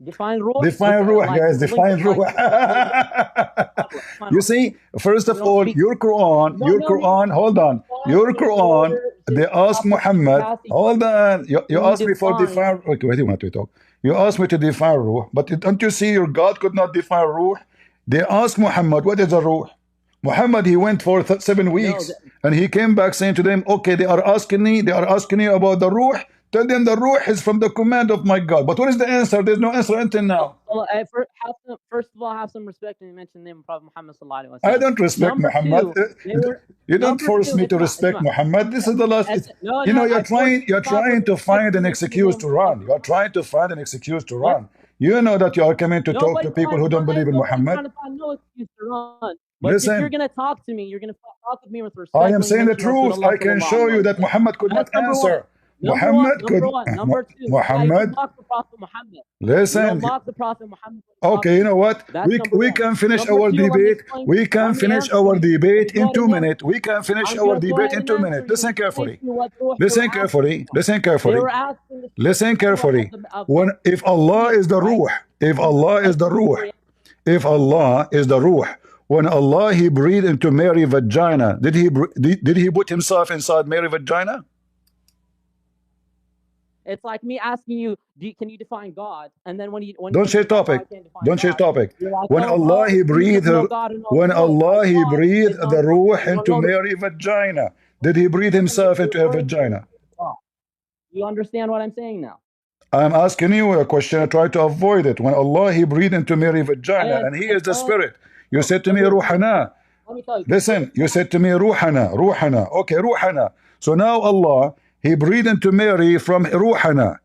Define ruh. Define ruh, guys. Define ruh. You see, first of all, your Quran, hold on. Your Quran, they ask Muhammad, hold on. You asked me for define. Okay, wait a minute, we talk. You asked me to define ruh, but don't you see your God could not define ruh? They asked Muhammad, what is a ruh? Muhammad, he went for 7 weeks, and he came back saying to them, okay, they are asking you about the ruh. Tell them the ruh is from the command of my God. But what is the answer? There's no answer until now. Well, first of all, have some respect and mention the name of Prophet Muhammad sallallahu alaihi wasallam. I don't respect Muhammad. You don't force me to respect Muhammad. This is the last. You're trying to find an excuse to run. You're trying to find an excuse to run. You know that you are coming to talk to people who don't believe in Muhammad. But listen, if you're going to talk to me, you're going to talk with me with respect. I am saying the truth. I can show you that Muhammad could not answer. Muhammad could. Number two. Muhammad. Listen. Okay, you know what? We can finish our debate. We can finish our debate in 2 minutes. We can finish our debate in 2 minutes. Listen carefully. Listen carefully. Listen carefully. Listen carefully. If Allah is the ruh, if Allah is the ruh, if Allah is the ruh, when Allah he breathed into Mary's vagina, did he put himself inside Mary's vagina? It's like me asking you, can you define God? And then when don't change topic. Don't change topic. When Allah he breathed, when Allah he breathed the ruh into Mary's vagina, did he breathe himself into her vagina? You understand what I'm saying now? I'm asking you a question. I try to avoid it. When Allah he breathed into Mary's vagina, and he is the spirit. You said to me, Ruhana. Listen, you said to me, Ruhana. Okay, Ruhana. So now Allah, he breathed into Mary from Ruhana.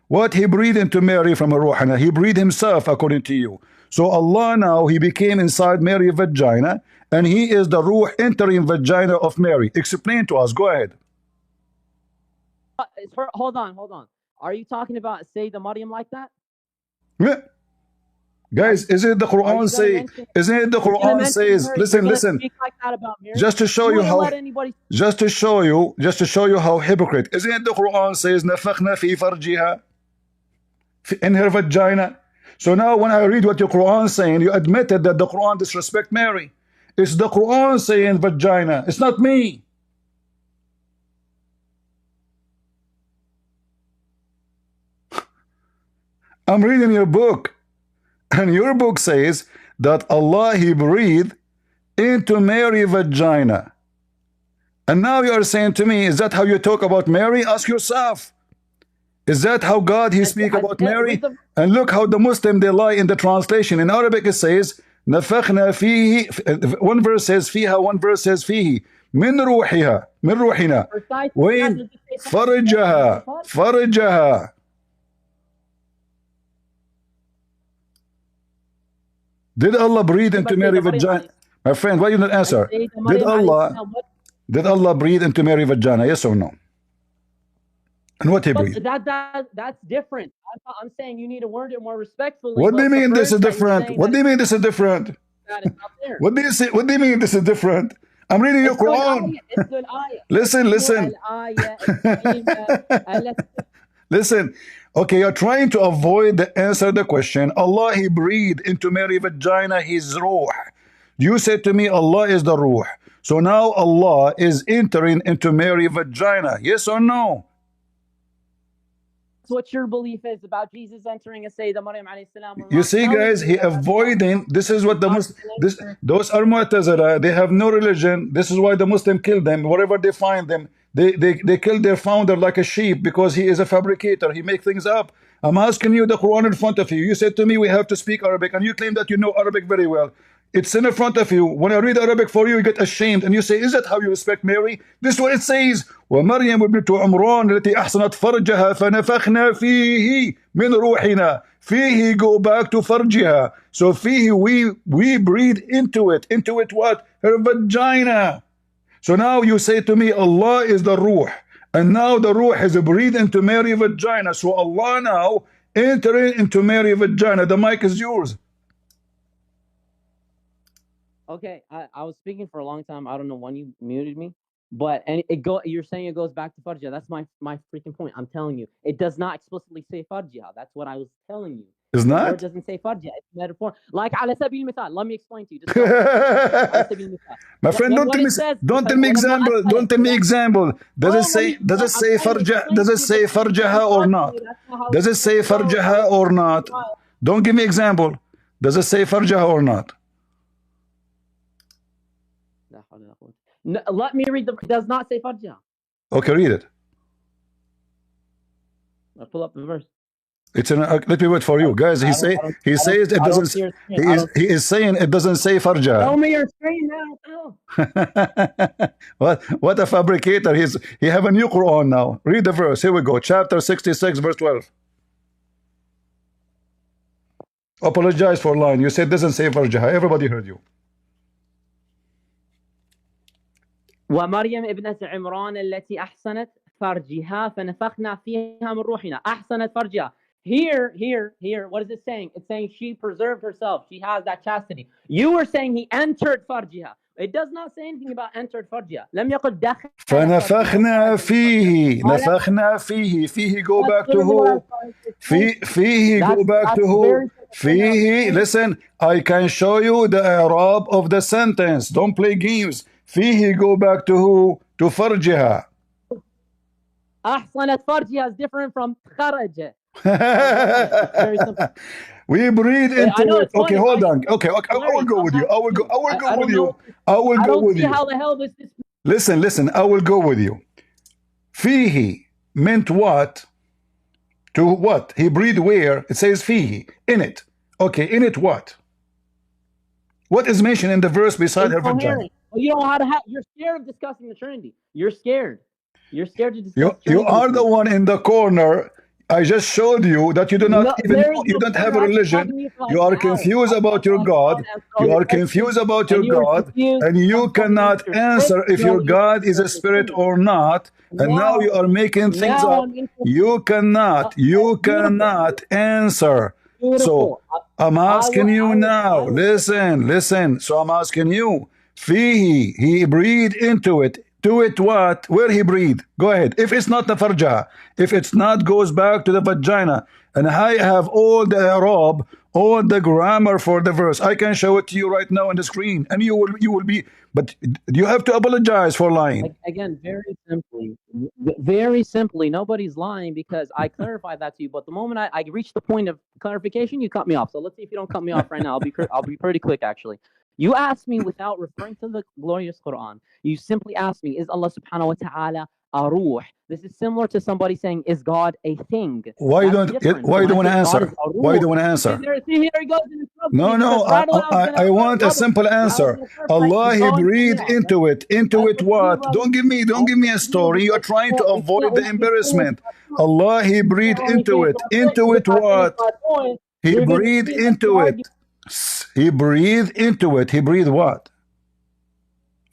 What he breathed into Mary from Ruhana? He breathed himself, according to you. So Allah now, he became inside Mary's vagina, and he is the ruh entering vagina of Mary. Explain to us. Go ahead. Hold on. Are you talking about Sayyidah Maryam like that? Yeah. Guys, isn't it the Quran say? Isn't it the Quran says? Listen. Speak like that about Mary? Just to show you how. Just to show you how hypocrite. Isn't it the Quran says نفخنا في فرجها in her vagina? So now when I read what your Quran is saying, you admitted that the Quran disrespect Mary. It's the Quran saying vagina. It's not me. I'm reading your book. And your book says that Allah, He breathed into Mary's vagina. And now you are saying to me, is that how you talk about Mary? Ask yourself. Is that how God He speak about Mary? And look how the Muslim they lie in the translation. In Arabic it says نفخنا فيه. One verse says فيها, one verse says فيه. من روحها, من روحنا. وين فرجها. Did Allah breathe into Mary's vagina? My friend, why you not answer? Did Allah breathe into Mary's vagina? Yes or no? And what He breathed? That's different. I'm saying you need to word it more respectfully. What do you mean this is different? What do you mean this is different? What do you say? What do you mean this is different? I'm reading your Quran. Listen. Listen. Okay, you're trying to avoid the answer to the question. Allah, He breathed into Mary's vagina His ruh. You said to me, Allah is the ruh. So now Allah is entering into Mary's vagina. Yes or no? That's what your belief is about Jesus entering a Sayyidah Maryam alayhi salam. You see, guys, he avoiding. This is what the Muslim. Those are Mu'tazila. They have no religion. This is why the Muslim kill them. Wherever they find them, they kill their founder like a sheep because he is a fabricator. He makes things up. I'm asking you the Quran in front of you. You said to me we have to speak Arabic, and you claim that you know Arabic very well. It's in front of you. When I read Arabic for you, you get ashamed and you say, is that how you respect Mary? This is what it says. وَمَرْيَمُ ابْنَةُ عِمْرَانَ الَّتِي أَحْصَنَتْ فَرْجَهَا فَنَفَخْنَا فِيهِ مِنْ رُوحِنَا. فِيهِ go back to farjiha. So فِيهِ we breathe into it. Into it what? Her vagina. So now you say to me, Allah is the ruh. And now the ruh is breathed into Mary's vagina. So Allah now entering into Mary's vagina. The mic is yours. Okay, I was speaking for a long time. I don't know when you muted me, but you're saying it goes back to farjiha. That's my freaking point. I'm telling you, it does not explicitly say farjiha. That's what I was telling you. It's not? It doesn't say farjiha. It's metaphor. Like ala sabil mithal. Let me explain to you. My friend, don't tell me example. Don't tell me example. Does it say farjiha? Does it say farjiha or not? Does it say farjiha or not? Don't give me example. Does it say farjiha or not? No, let me read it does not say farjiha. Okay, read it. I'll pull up the verse. It's an let me wait for you, guys. He says it doesn't. He is saying it doesn't say farjiha. Tell me your screen now. What a fabricator! He have a new Quran now. Read the verse. Here we go. Chapter 66, verse 12. Apologize for lying. You said it doesn't say farjiha. Everybody heard you. ومريم ابنة عمران التي أحسنت فرجها فنفخنا فيها من روحنا. أحسنت فرجها. Here, what is it saying? It's saying she preserved herself. She has that chastity. You were saying he entered farjiha. It does not say anything about entered farjiha. لم يقل دخل. فنفخنا فيه. نفخنا فيه. فيه go back to who? فيه go back to who? فيه. Listen, I can show you the Arab of the sentence. Don't play games. فيه go back to who? To farjiha. أحسنت farjiha is different from خرج. We breathe into it. Okay, hold on. Okay, I will go with you. I will go with you. I will go with you. How the hell this Listen. I will go with you. Fihi meant what? To what? He breathed where? It says fihi. In it. Okay, in it what? What is mentioned in the verse beside her vagina? You don't know how to have. You're scared of discussing the Trinity. You're scared. You're scared to discuss. You are the one in the corner. I just showed you that you do not No, even there know, is you no don't point. have a You're actually religion. talking to me for like You an are hour. confused I about talked your to you God. and answered all You your are questions, confused about your and you were God, confused. and you Some told me cannot Mr. Slick. answer if your No, you God is a Mr. spirit Slick. or not. And now you Now, are making things now up. I'm interested. You cannot, you Beautiful, cannot answer. So beautiful. I'm asking you now, I will. listen. So I'm asking you, Fihi, he breathed into it. To it what? Where he breathed? Go ahead. If it's not the farja, if it's not goes back to the vagina, and I have all the Arab, all the grammar for the verse, I can show it to you right now on the screen, and you will be. But you have to apologize for lying. Again, very simply, nobody's lying because I clarified that to you. But the moment I reached the point of clarification, you cut me off. So let's see if you don't cut me off right now. I'll be pretty quick actually. You asked me without referring to the glorious Quran. You simply asked me, is Allah subhanahu wa ta'ala a ruh? This is similar to somebody saying, is God a thing? Why you That's don't? different. Why So you when don't I want to say God is answer? a Why you ruh, don't want to see, answer? here he goes in trouble with No, me because no, right when I was gonna I want a rebuttal, simple when I was answer. gonna clarify, Allah, he's he always cut me breathed off. into it. Into That's it what you do, what? brother. Don't give me a That's what story. you You're do trying to because you avoid can't the let me finish embarrassment. my point. Allah, he You breathed can't let me into finish it. my point Into because it if I finish what? my point, He you're gonna breathed speed up the into it. argument. He breathed into it. He breathed what?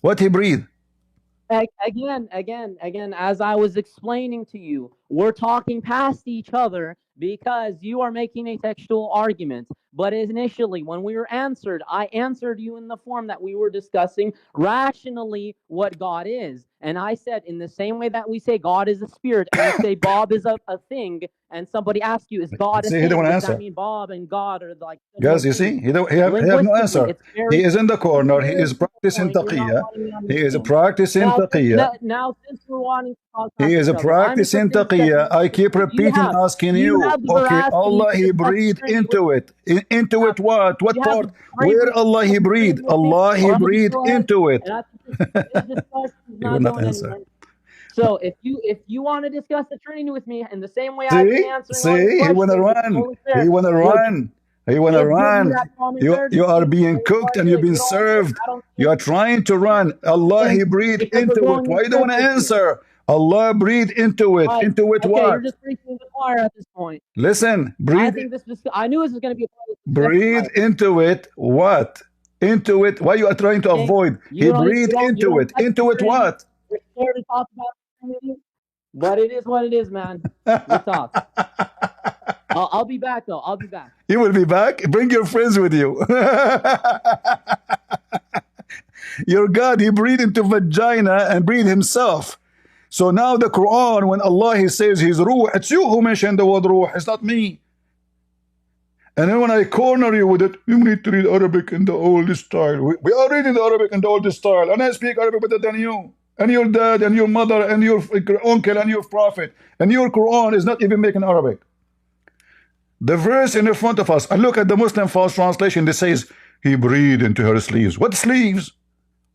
What he breathed? Again, as I was explaining to you, we're talking past each other because you are making a textual argument. But initially, when we were answered, I answered you in the form that we were discussing rationally what God is. And I said, in the same way that we say God is a spirit and we say Bob is a thing, and somebody asks you, is God a See, he don't thing? want to Does that answer. mean Bob and God are like similar Guys, you things? see, he have no Linguistically, answer. it's He very is in the it's a corner. He very is simple practicing point. You're not taqiyya. wanting to He is understand. practicing taqiyya. Now, since we're wanting to talk He past is each other, I'm practicing interested in checking taqiyya. with I you. keep repeating, asking Do you you, have the okay, veracity Allah, to he discuss the breathed Trinity with into it. Into me? it what? Do What you have the part? bravery Where to Allah, he discuss the breathed. Trinity with me, Allah, he or I'll just breathed go ahead into it. and this discussion is He will not not going answer. anywhere. So if you want to discuss the Trinity with me in the same way I've been See? answering all your See? He wanna questions, it's run. totally He fair. wanna Just run. He wanna just give me run. that common You are courtesy. being It is cooked what it and you've is. been You don't care. served. I don't You care. are trying to run. Allah, he breathed Because we're into it. going in Why you don't want to circles here. answer? Allah breathed into it. Right. Into it Okay, you're what? just preaching to the choir at this point. Listen, I breathe. think I knew this was going to be a part of the discussion. Breathe into it what? Into it. Why you are trying to Okay? avoid? He breathed You into don't it. like the Into it Trinity. what? You're scared to talk about the Trinity. But it is what it is, man. Good talk. I'll be back though. I'll be back. You will be back. Bring your friends with you. Your God, he breathed into vagina and breathed himself. So now the Quran, when Allah he says his ruh, it's you who mentioned the word ruh, it's not me. And then when I corner you with it, you need to read Arabic in the old style. We are reading the Arabic in the old style, and I speak Arabic better than you. And your dad, and your mother, and your uncle, and your prophet. And your Quran is not even making Arabic. The verse in the front of us, and look at the Muslim false translation that says, he breathed into her sleeves. What sleeves?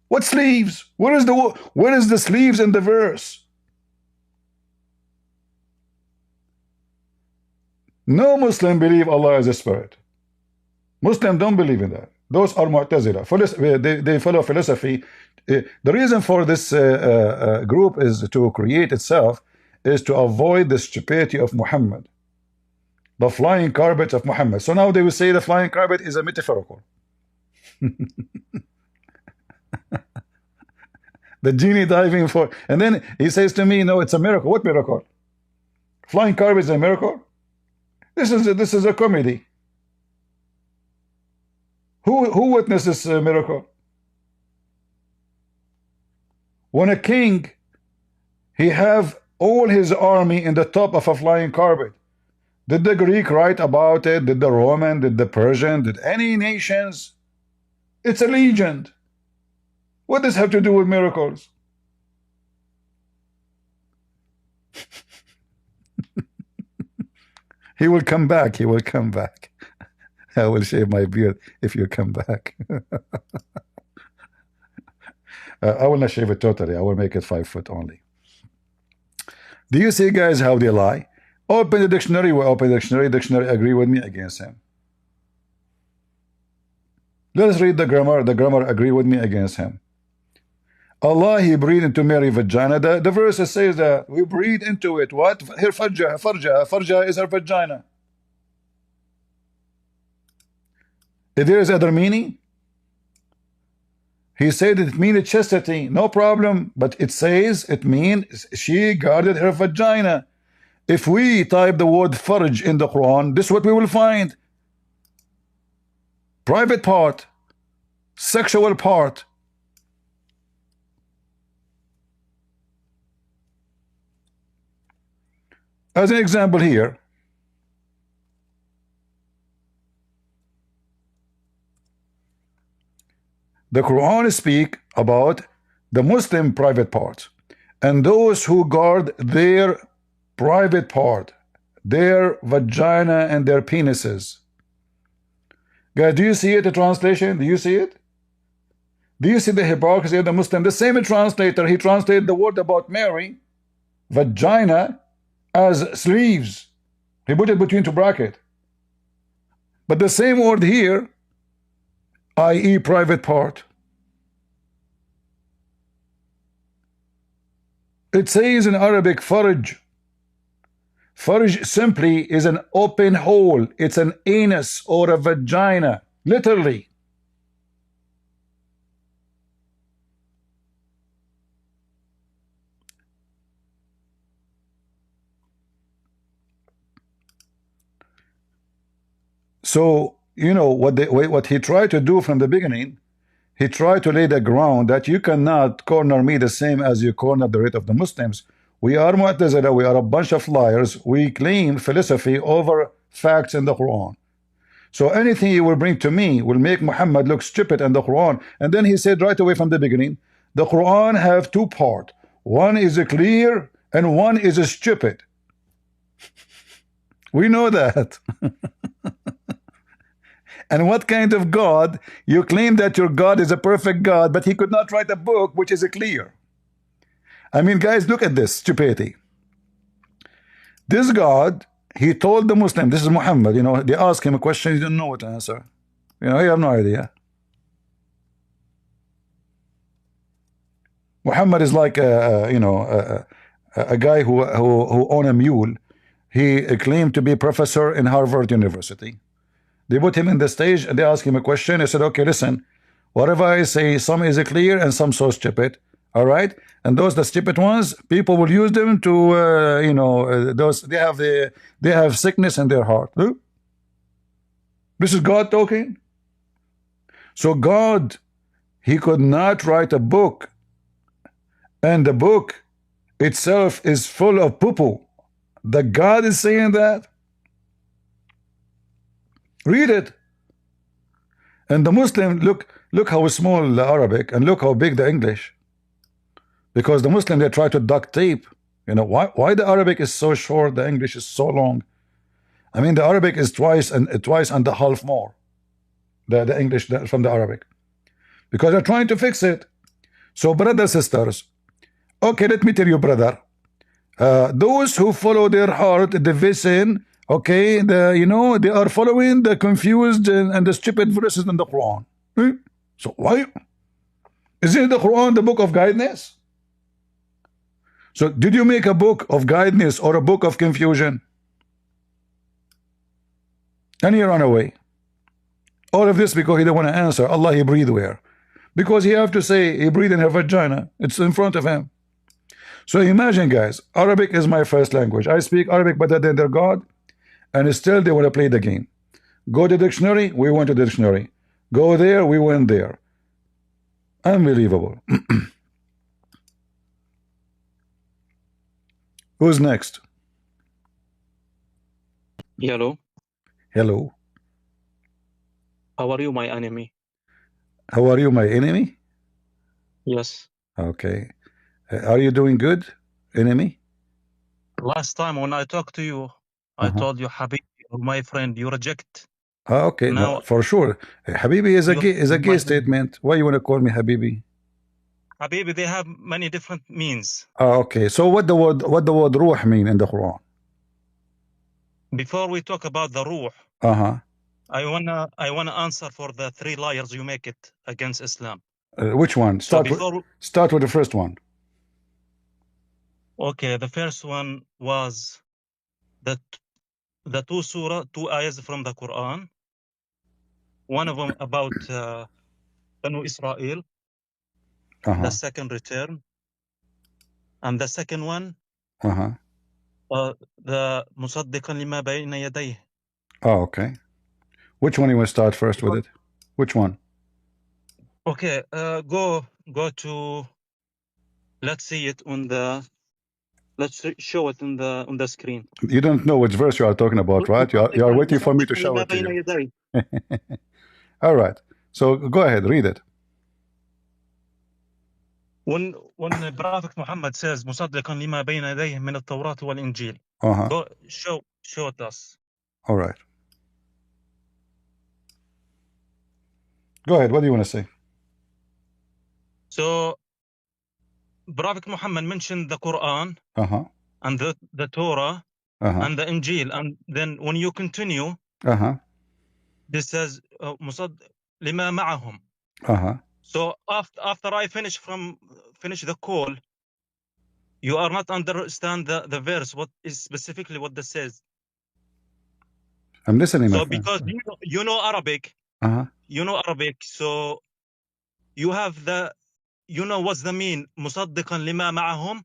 What sleeves? Where is the sleeves in the verse? No Muslim believe Allah is a spirit. Muslim don't believe in that. Those are Mu'tazila. They follow philosophy. The reason for this group is to create itself is to avoid the stupidity of Muhammad, the flying carpet of Muhammad. So now they will say the flying carpet is a metaphorical. The genie diving for, and then he says to me, no, it's a miracle. What miracle? Flying carpet is a miracle? This is a comedy. Who witnessed this miracle? When a king, he have all his army in the top of a flying carpet. Did the Greek write about it? Did the Roman? Did the Persian? Did any nations? It's a legend. What does it have to do with miracles? He will come back. He will come back. I will shave my beard if you come back. I will not shave it totally. I will make it 5 foot only. Do you see, guys, how they lie? Open the dictionary. We open the dictionary. Dictionary agree with me, against him. Let us read the grammar. The grammar agree with me, against him. Allah, He breathed into Mary vagina. The verse says that we breathe into it. What? Her farja is her vagina. If there is other meaning, He said it means chastity, no problem. But it says it means she guarded her vagina. If we type the word farj in the Quran, this is what we will find. Private part, sexual part. As an example here, the Quran speak about the Muslim private parts and those who guard their private part, their vagina and their penises. Guys, do you see it, the translation? Do you see it? Do you see the hypocrisy of the Muslim? The same translator, he translated the word about Mary, vagina, as sleeves. He put it between two brackets. But the same word here, i.e. private part, it says in Arabic, farj. Farj simply is an open hole. It's an anus or a vagina, literally. So, you know, what he tried to do from the beginning, he tried to lay the ground that you cannot corner me the same as you corner the rate of the Muslims. We are Mu'tazila, we are a bunch of liars. We claim philosophy over facts in the Quran. So anything you will bring to me will make Muhammad look stupid in the Quran. And then he said right away from the beginning, the Quran have two parts. One is clear and one is stupid. We know that. And what kind of God? You claim that your God is a perfect God, but he could not write a book which is clear. I mean, guys, look at this stupidity. This God, he told the Muslim, this is Muhammad, you know, they ask him a question, he didn't know what to answer. You know, he have no idea. Muhammad is like a guy who own a mule. He claimed to be professor in Harvard University. They put him in the stage and they ask him a question. He said, okay, listen, whatever I say, some is clear and some so stupid. All right, and those the stupid ones, people will use them to those they have sickness in their heart. This is God talking. So God, he could not write a book, and the book itself is full of poo-poo. The God is saying that. Read it. And the Muslim, look how small the Arabic and look how big the English. Because the Muslim, they try to duct tape. You know, why the Arabic is so short, the English is so long. I mean, the Arabic is twice and a half more. The English from the Arabic. Because they're trying to fix it. So, brothers, sisters, okay, let me tell you, brother. Those who follow their heart, the vision, okay, they are following the confused and the stupid verses in the Quran. So why? Isn't the Quran the book of guidance? So did you make a book of guidance or a book of confusion? And he ran away. All of this because he didn't want to answer. Allah, he breathed where? Because he have to say he breathed in her vagina. It's in front of him. So imagine, guys, Arabic is my first language. I speak Arabic better than their God. And still they want to play the game. Go to the dictionary, we went to the dictionary. Go there, we went there. Unbelievable. Who's next? Hello. Hello. How are you, my enemy? How are you, my enemy? Yes. Okay. Are you doing good, enemy? Last time when I talked to you, I told you, Habibi, my friend, you reject. Okay, Now, no, for sure. Habibi is a gay statement. Why you want to call me Habibi? Habibi, they have many different means. Okay, so what the word ruh mean in the Quran? Before we talk about the ruh, I wanna answer for the three liars you make it against Islam. Which one? So Start with the first one. Okay, the first one was the two ayahs from the Quran. One of them about Banu Israel, the second return, and the second one, the Musaddiqan lima bayna yadayh. Oh, okay. Which one you want to start first with it? Which one? Okay, go to. Let's see it on the. Let's show it on the screen. You don't know which verse you are talking about, right? You are waiting for me to show it to you. All right. So go ahead, read it. When Prophet Muhammad says مصدقا لما بين يديه من التوراة والإنجيل. Go show it us. All right. Go ahead. What do you want to say? So Prophet Muhammad mentioned the Quran and the Torah and the Injil, and then when you continue, this says مصدق لما معهم. So after I finish the call, you are not understand the verse. What is specifically what this says? I'm listening. So because you know Arabic, you know Arabic, so you have you know what's the mean مصدقا لما معهم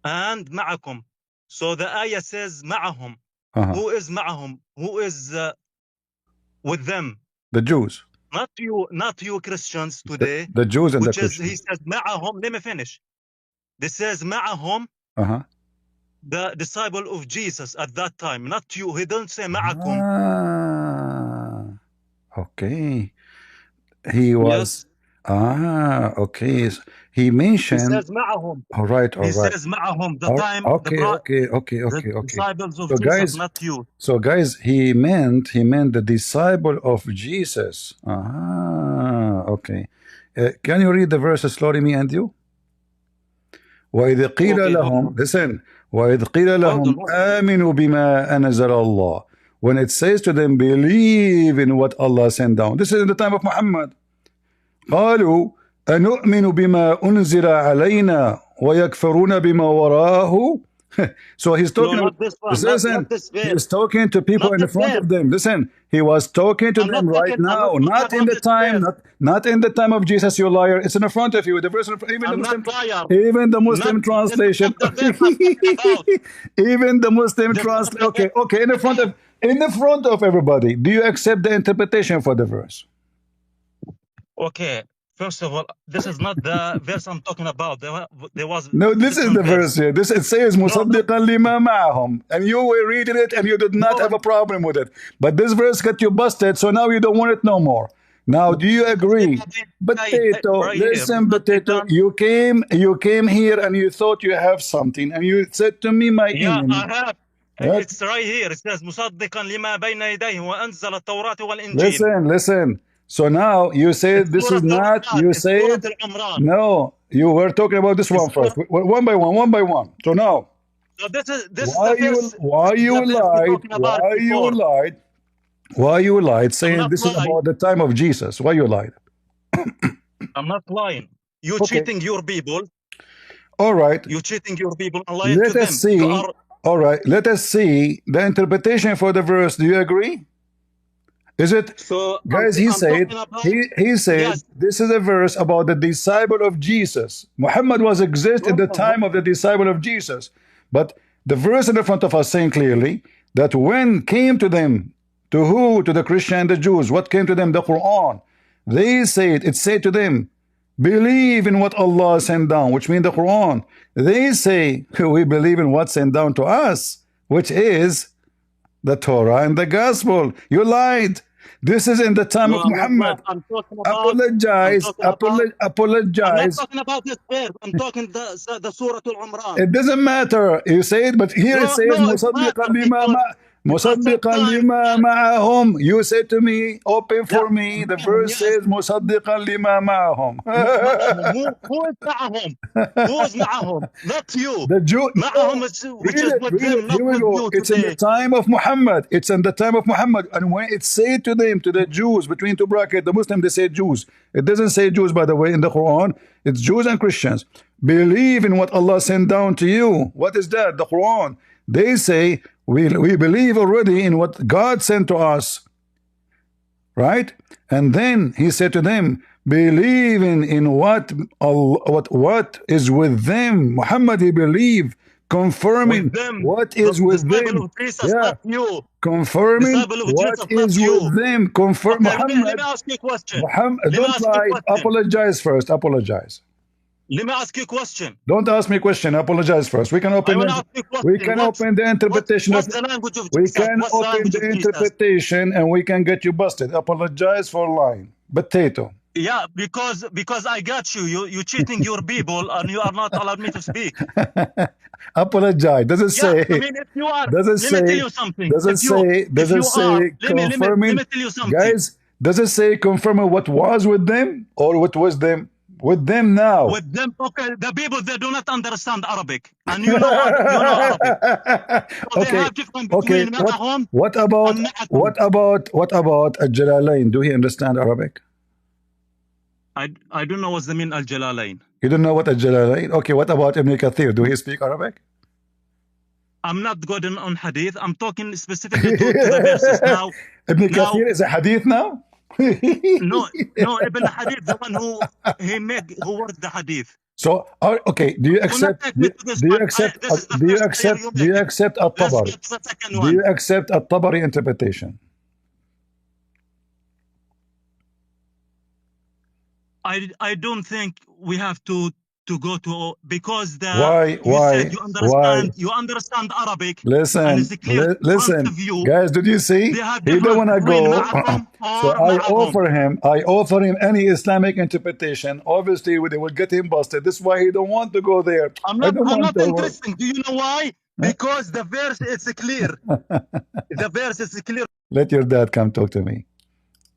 and معكم. So the ayah says معهم. Who is معهم? Who is with them? The Jews. Not you Christians today. The Jews and the Christians. Christians. He says معهم. Let me finish. This says معهم. The disciple of Jesus at that time, not you. He don't say معكم. Okay. He was. Yes. Okay. He mentioned. He says معهم. All right. He says معهم. The time. Okay. The disciples of so Jesus, guys, not you. So guys, he meant the disciple of Jesus. Okay. Can you read the verses slowly, me and you? وإذ قيل لهم, listen, وإذ قيل لهم آمنوا بما أنزل الله. When it says to them, believe in what Allah sent down. This is in the time of Muhammad. قالوا أنؤمن بما أنزل علينا ويكفرون بما وراءه. So he's talking. No, he's talking to people in front of them. Listen, he was talking to them right now, not in the time, not in the time of Jesus, you liar. It's in front of you. The verse, even the Muslim translation, even the Muslim translation. Okay, in the front of everybody. Do you accept the interpretation for the verse? Okay. First of all, this is not the verse I'm talking about. There was no. This is the verse here. This it says "Musaddiqan lima ma'ahum," and you were reading it, and you did not have a problem with it. But this verse got you busted, so now you don't want it no more. Now, do you agree? Potato, listen, potato. You came here, and you thought you have something, and you said to me, "My enemy." I have. It's right here. It says "Musaddiqan lima bayna yadayhi wa anzala at-Tawrat wal-Injil." Listen. So now you said this is not. You said no. You were talking about this one first, one by one. So now, so this why you lied? Saying this is about the time of Jesus. Why you lied? I'm not lying. You cheating your people. All right. You cheating your people and lying to them. See. All right. Let us see the interpretation for the verse. Do you agree? Is it? So, guys, he said yes. This is a verse about the disciple of Jesus. Muhammad was in the time of the disciple of Jesus. But the verse in the front of us saying clearly that when came to them, to who? To the Christian and the Jews. What came to them? The Quran. They said, it said to them, believe in what Allah sent down, which means the Quran. They say, we believe in what sent down to us, which is the Torah and the Gospel. You lied. This is in the time of Muhammad. Apologize. Apologize. I'm not talking about this verse. I'm talking the Surah Al-Imran. It doesn't matter. You say it, but here it says مصدقا لما معهم. You said to me, open for me. The verse says مصدقا لما معهم. Who is معهم? Who is معهم? Not you. The Jew, معهم, which is with them, not here we with go. you It's in the today. time of Muhammad. It's in the time of Muhammad. And when it said to them, to the Jews, between two brackets, the Muslims, they say Jews. It doesn't say Jews, by the way, in the Quran. It's Jews and Christians. Believe in what Allah sent down to you. What is that? The Quran. They say, we believe already in what God sent to us. Right? And then he said to them, believe in what Allah, what is with them. Muhammad, he believed, confirming what is with them. Yeah, confirming what is with them. Confirm. Okay, Muhammad, let me ask you a question. Muhammad, don't lie. Apologize first. Apologize. Let me ask you a question. Don't ask me a question. Apologize first. We can open. We can open the interpretation. What's the language of Jesus? We can open the interpretation, and we can get you busted. Apologize for lying. Potato. Yeah, because I got you. You cheating your people, and you are not allowed me to speak. Apologize. Doesn't say. I mean, if you are. Doesn't let say. me tell you something. Doesn't say. Doesn't say. Confirming. Let me tell you something. Guys, does it say confirming what was with them or what was them? With them now. With them, okay. The people, they do not understand Arabic, and you know Arabic. So okay. They have different between what about Al-Jalalain? Do he understand Arabic? I don't know what's the mean Al-Jalalain. You don't know what Al-Jalalain? Okay. What about Ibn Kathir? Do he speak Arabic? I'm not good on hadith. I'm talking specifically to the verses now. Ibn Kathir is a hadith now? no, Ibn Hadith, the one who wrote the hadith. So, okay, do you accept At-Tabari? Do you accept At-Tabari interpretation? I don't think we have to go to, because why said you understand Arabic. Listen, guys, did you see? He don't want to go. So I offer him any Islamic interpretation. Obviously, they will get him busted. This is why he don't want to go there. I'm not interested. Do you know why? Because the verse is clear. The verse is clear. Let your dad come talk to me.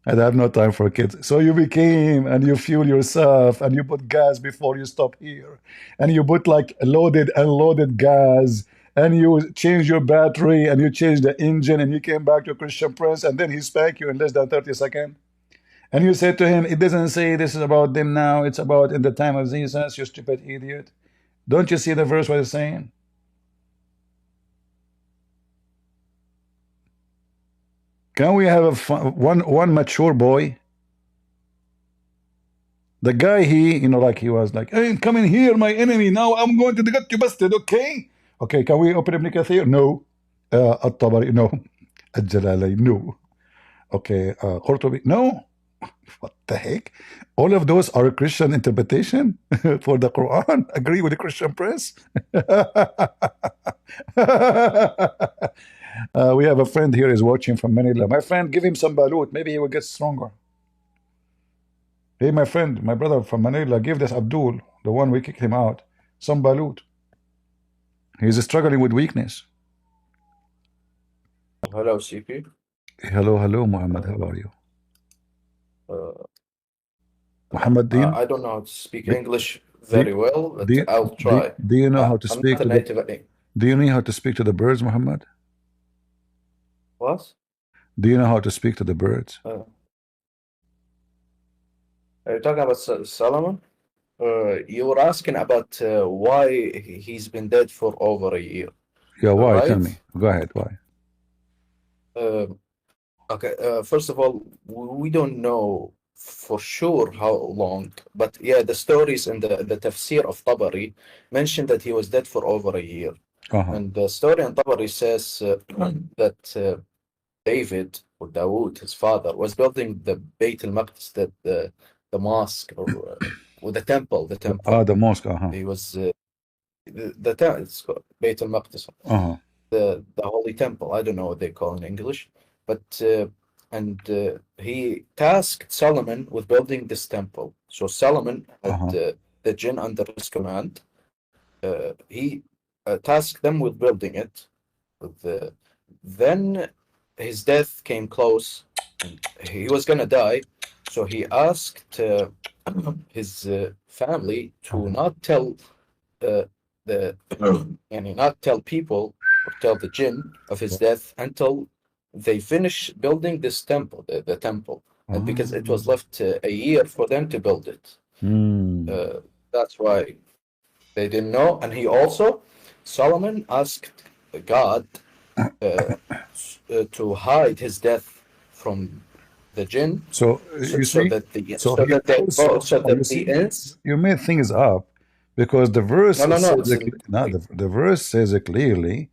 I have no time for kids. So you became, and you fuel yourself, and you put gas before you stop here, and you put like loaded, unloaded gas, and you change your battery, and you change the engine, and you came back to Christian Prince, and then he spanked you in less than 30 seconds. And you said to him, it doesn't say this is about them now, it's about in the time of Jesus, you stupid idiot. Don't you see the verse what it's saying? Can we have one mature boy? The guy, he was like, hey, come in here, my enemy. Now I'm going to get you busted, okay? Okay, can we open Ibn Kathir? No. At-Tabari, no. Al-Jalalain, no. Okay, Qurtubi, no. What the heck? All of those are Christian interpretation for the Quran. Agree with the Christian press? We have a friend here is watching from Manila. My friend, give him some balut. Maybe he will get stronger. Hey, my friend, my brother from Manila, give this Abdul, the one we kicked him out, some balut. He's struggling with weakness. Hello, CP. Hello, Muhammad. How are you? Muhammad Deen? I don't know how to speak English very well, but I'll try. Do you know how to speak to Do you know how to speak to the birds, Muhammad? What? Do you know how to speak to the birds? Are you talking about Solomon? You were asking about why he's been dead for over a year. Yeah, why? Right? Tell me. Go ahead. Why? Okay. First of all, we don't know for sure how long, but yeah, the stories in the tafsir of Tabari mentioned that he was dead for over a year. And the story in Tabari says that David, or Dawood, his father, was building the Beit al-Maqdis, the mosque, or the temple. The mosque. He was it's called Beit al-Maqdis. The holy temple. I don't know what they call in English, but he tasked Solomon with building this temple. So Solomon had the jinn under his command. He tasked them with building it, with then his death came close. He was gonna die, so he asked his family to not tell not tell people or tell the jinn of his death until they finish building this temple, the temple, and because it was left a year for them to build it. That's why they didn't know. And he also, Solomon asked God to hide his death from the jinn. So you see, you made things up because the verse the verse says it clearly.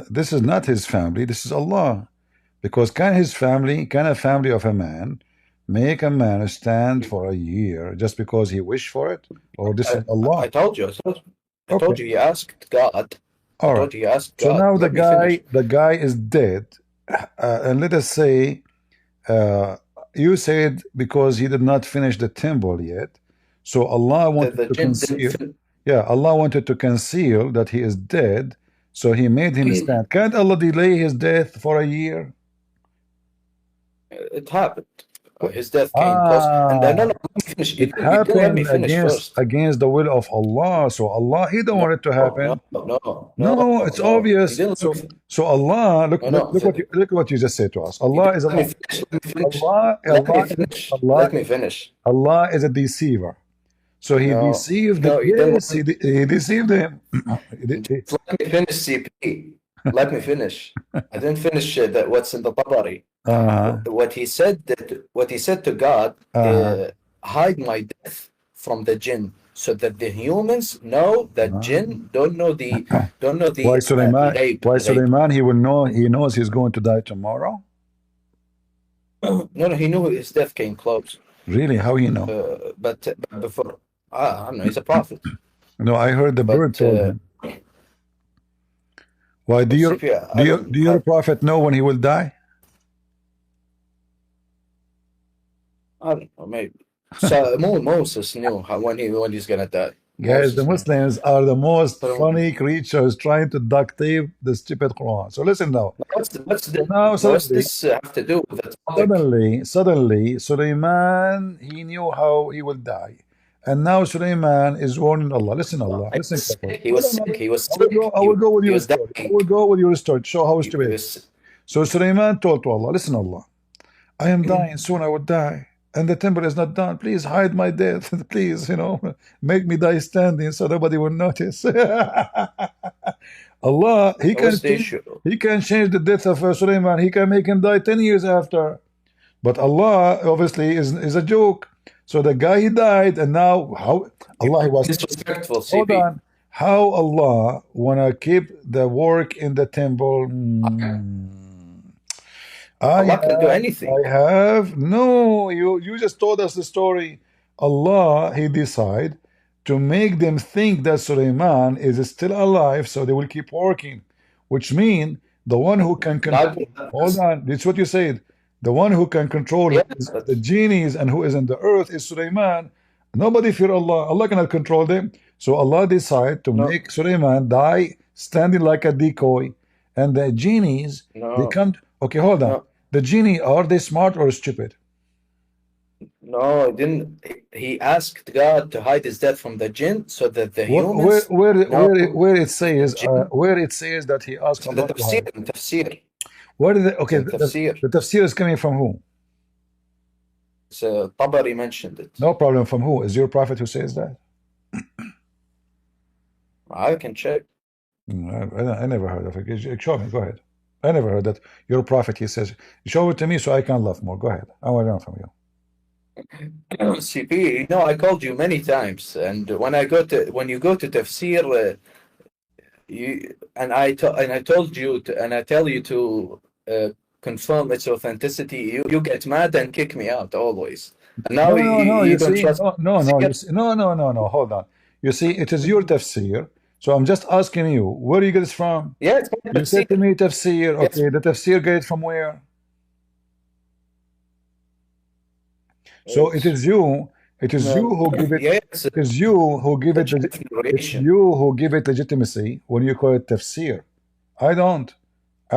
This is not his family. This is Allah. Because can a family of a man make a man stand for a year just because he wished for it? Or this is Allah? I told you. I told you he asked God. All right. He asked God. So now the guy is dead. And let us say you said because he did not finish the temple yet. So Allah wanted to conceal. Yeah, Allah wanted to conceal that he is dead. So he made him stand. Can't Allah delay his death for a year? It happened. His death came close. And then it happened against the will of Allah. So Allah, He don't want it to happen. No, it's obvious. So Allah, look what you just said to us. Allah is Allah. Let me finish. Allah is a deceiver. So he deceived. He deceived him. Let me finish, CP. Let me finish. I didn't finish what's in the Tabari. What he said to God, hide my death from the jinn, so that the humans know that jinn don't know the Why Sulaiman? He will know. He knows he's going to die tomorrow. No, he knew his death came close. Really? How he know? But before, I don't know. He's a prophet. No, I heard the bird told him. Why do your prophet know when he will die? I don't know, maybe. So Moses knew when he's gonna die. Guys, the Muslims are the most funny creatures trying to duct tape the stupid Quran. So listen now. What's this have to do with it? Suddenly, Sulaiman, he knew how he will die. And now Sulaiman is warning Allah. Listen, Allah. Listen. He was sick. I will go with your story. I will go with your story. Show how stupid it is. So Sulaiman told to Allah, listen, Allah, I am dying. Soon I will die. And the temple is not done. Please hide my death. Please, make me die standing so nobody will notice. Allah, He can change the death of Sulaiman. He can make him die 10 years after. But Allah, obviously, is a joke. So the guy, he died, and now how Allah was disrespectful. Hold on. How Allah wanna keep the work in the temple? Allah can do anything. No, you just told us the story. Allah, He decide to make them think that Sulaiman is still alive, so they will keep working, which means the one who can control. Hold on, that's what you said. The one who can control the genies and who is in the earth is Sulaiman. Nobody fear Allah. Allah cannot control them. So Allah decide to make Sulaiman die standing like a decoy, and the genies they come. Okay, hold on. The genie, are they smart or stupid? No, it didn't. He asked God to hide his death from the jinn so that the humans. Where it says that he asked Allah to hide. Tafsir. Where did the tafsir is coming from who? So Tabari mentioned it. No problem. From who? Is your prophet who says that? I can check. I never heard of it. Show me. Go ahead. I never heard that your prophet, he says, show it to me so I can laugh more. Go ahead. I want to learn from you. CP, I called you many times, and when you go to tafsir, I told you and I tell you to confirm its authenticity, you get mad and kick me out always. And now you don't trust. No. Hold on. You see, it is your tafsir. So I'm just asking you, where do you get it from? Yeah, you said to me tafsir. Okay, the tafsir get it from where? So it is you. It is you who give it. Yes. It is you who give it. It's you who give it legitimacy when you call it tafsir. I don't.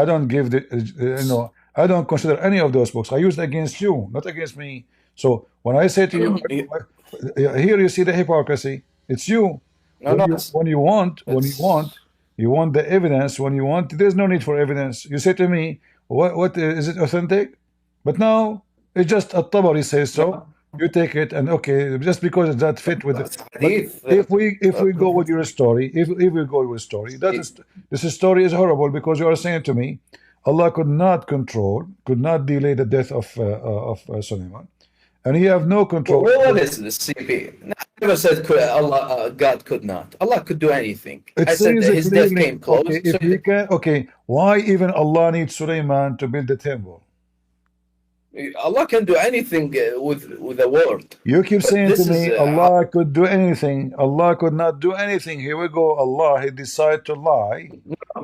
I don't give the, I don't consider any of those books. I use it against you, not against me. So when I say to you, here you see the hypocrisy. It's you. When you want the evidence. When you want, there's no need for evidence. You say to me, what is it authentic? But now it's just a Tabari says so. You take it and okay, just because it's that fit with it. If we go with your story, if we go with story, this story is horrible because you are saying to me, Allah could not delay the death of Sulaiman, and He have no control. What is this, CP? I never said God could not. Allah could do anything. I said that His death came close. Okay, if He can, okay, why even Allah needs Sulaiman to build the temple? Allah can do anything with a word. You keep saying to me, Allah could do anything. Allah could not do anything. Here we go. Allah, He decided to lie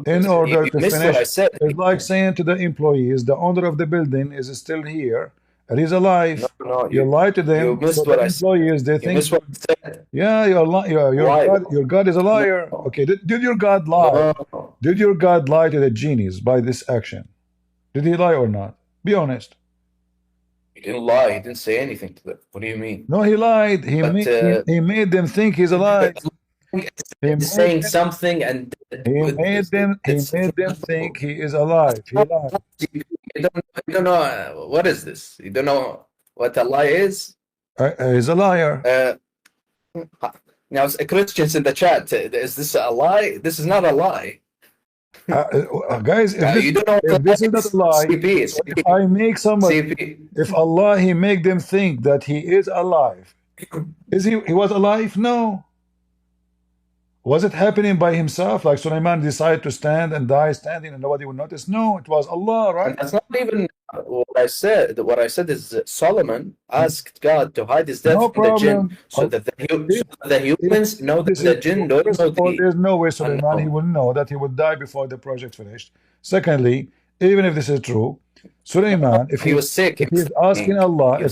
in order to finish. What I said. It's like saying to the employees, the owner of the building is still here and he's alive. No, you lie to them. You missed so what the I employees, said. they think, what I said. Yeah, your God is a liar. No. Okay, did your God lie? No. Did your God lie to the genies by this action? Did He lie or not? Be honest. He didn't lie. He didn't say anything to them. What do you mean? No, He lied. He made them think He's alive. Saying something and He made them think He is alive. He lied. You don't know what is this? You don't know what a lie is? He's a liar. Now, Christians in the chat, is this a lie? This is not a lie. Guys, if this is not a lie, CP. if I make somebody, if Allah, He make them think that He is alive, is He was alive? No. Was it happening by himself, like Sulaiman decided to stand and die standing and nobody would notice? No, it was Allah, right? And that's not even what I said. What I said is Solomon asked God to hide his death from the jinn, so that the humans know that the jinn don't know. There's no way Sulaiman, he would know that he would die before the project finished. Secondly, even if this is true, Sulaiman, if he was sick, if he's asking Allah,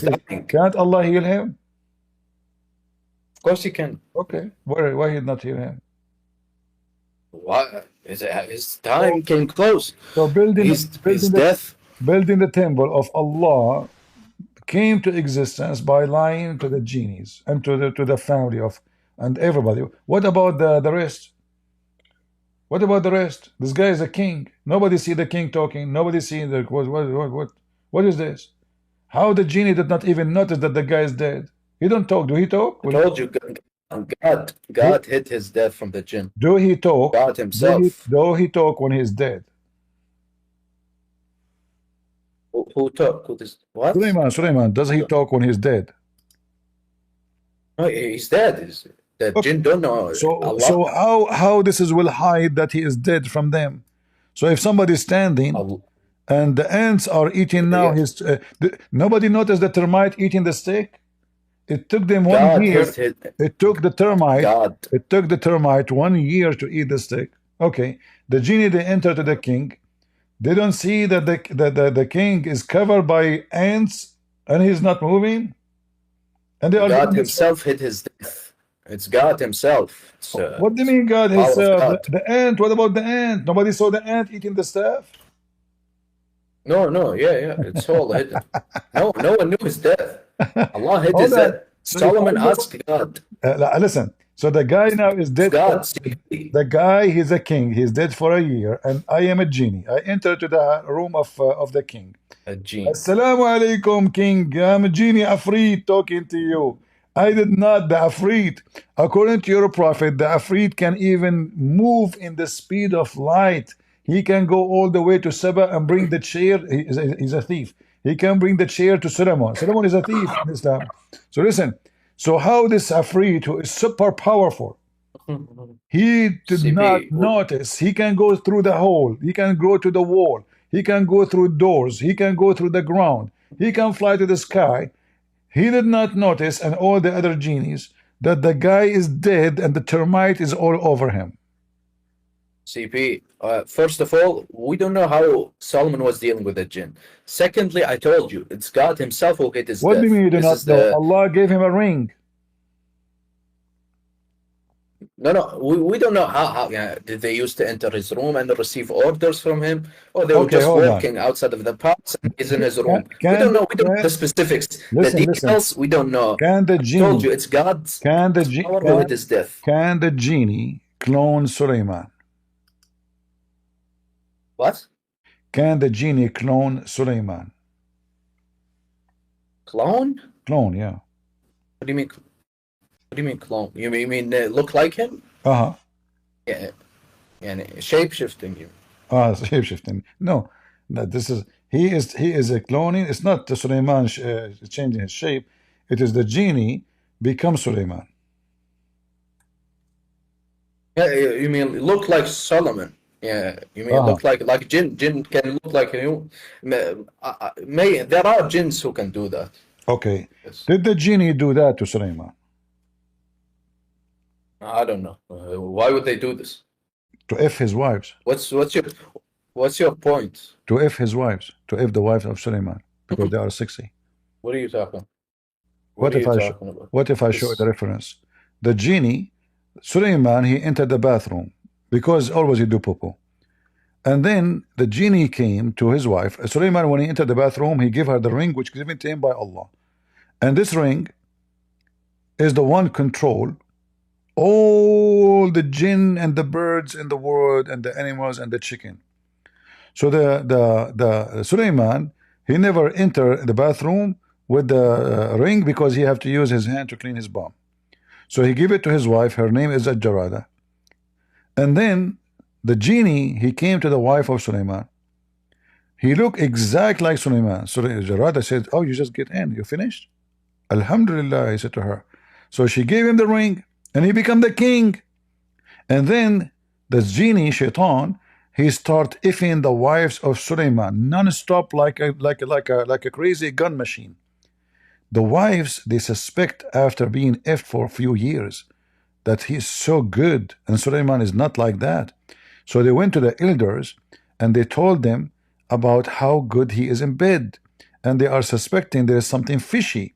can't Allah heal him? Of course he can. Okay, why he not heal him? What? His time came close. So building the temple of Allah came to existence by lying to the genies and to the family of and everybody. What about the rest? What about the rest? This guy is a king. Nobody see the king talking. Nobody see the what is this? How the genie did not even notice that the guy is dead? He don't talk. Do he talk? I told you, God hid his death from the jinn. Do he talk? God himself. Do he talk when he's dead? Who talk? What? Sulaiman, does he talk when he's dead? No, he's dead. The jinn don't know. So how this will hide that he is dead from them? So if somebody's standing and the ants are eating now, nobody noticed the termite eating the steak. It took them 1 year. It took the termite. It took the termite 1 year to eat the steak. Okay, the genie, they enter to the king. They don't see that the king is covered by ants and he's not moving. And God himself hid his death. It's God himself. What do you mean God himself? The ant. What about the ant? Nobody saw the ant eating the staff. No, yeah, it's all hidden. No one knew his death. Allah hid his death. Solomon asked God. Listen, so the guy now is dead. The guy, he's a king. He's dead for a year, and I am a genie. I enter to the room of the king. A genie. Assalamu alaikum, king. I'm a genie, Afrit, talking to you. I did not, the Afrit. According to your prophet, the Afrit can even move in the speed of light. He can go all the way to Saba and bring the chair. He's a thief. He can bring the chair to Solomon. Solomon is a thief in Islam. So listen. So how this Afrit, who is super powerful, he did not notice. He can go through the hole. He can go to the wall. He can go through doors. He can go through the ground. He can fly to the sky. He did not notice, and all the other genies, that the guy is dead and the termite is all over him. CP, first of all, we don't know how Solomon was dealing with the jinn. Secondly, I told you, it's God himself who hit his death. What do you mean you do not know? Allah gave him a ring. No, we don't know how yeah, did they used to enter his room and receive orders from him, or they were Okay, just hold walking outside of the palace and he's in his room. We Can don't the, know. We don't know the specifics, the listen, details. We don't know. Can the I told genie, you it's God's can the power with his death. can the genie clone Suleiman? What? Can the genie clone Suleiman? Clone? Clone, yeah. What do you mean? What do you mean clone? You mean look like him? Uh-huh. Yeah, and shape shifting you. Shape shifting. No, this is he is a cloning. It's not the Suleiman changing his shape. It is the genie become Suleiman. Yeah, you mean look like Solomon? Yeah, you mean look like jinn? Jinn can look like you. There are jinns who can do that. Okay. Yes. Did the genie do that to Suleiman? I don't know. Why would they do this? To F his wives. What's your point? To F his wives. To F the wives of Suleiman because they are 60. What are you talking? What if I show the reference? The genie, Suleiman, he entered the bathroom because always he do poo-poo. And then the genie came to his wife. Suleiman, when he entered the bathroom, he gave her the ring which was given to him by Allah. And this ring is the one control all the jinn and the birds in the world and the animals and the chicken. So the Suleiman, he never entered the bathroom with the ring because he have to use his hand to clean his bum. So he gave it to his wife. Her name is Jarada. And then the genie, he came to the wife of Suleiman. He looked exact like Suleiman. So Jarada said, oh, you just get in. You finished? Alhamdulillah, he said to her. So she gave him the ring and he became the king. And then the genie, Shaitan, he start effing the wives of Suleiman non-stop like a crazy gun machine. The wives, they suspect after being effed for a few years that he's so good and Suleiman is not like that. So they went to the elders and they told them about how good he is in bed, and they are suspecting there is something fishy.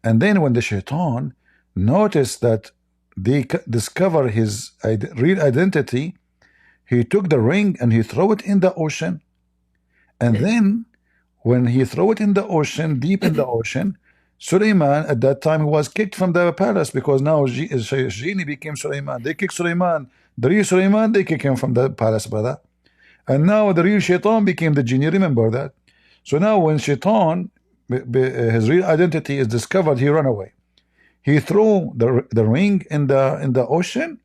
And then when the Shaitan noticed that they discover his real identity, he took the ring and he threw it in the ocean. And then when he threw it in the ocean, deep in the ocean, Suleiman at that time was kicked from the palace because now genie became Suleiman. They kicked Suleiman. The real Suleiman, they kicked him from the palace, brother. And now the real Shaitan became the genie. Remember that. So now when Shaitan, his real identity is discovered, he ran away. He threw the ring in the ocean,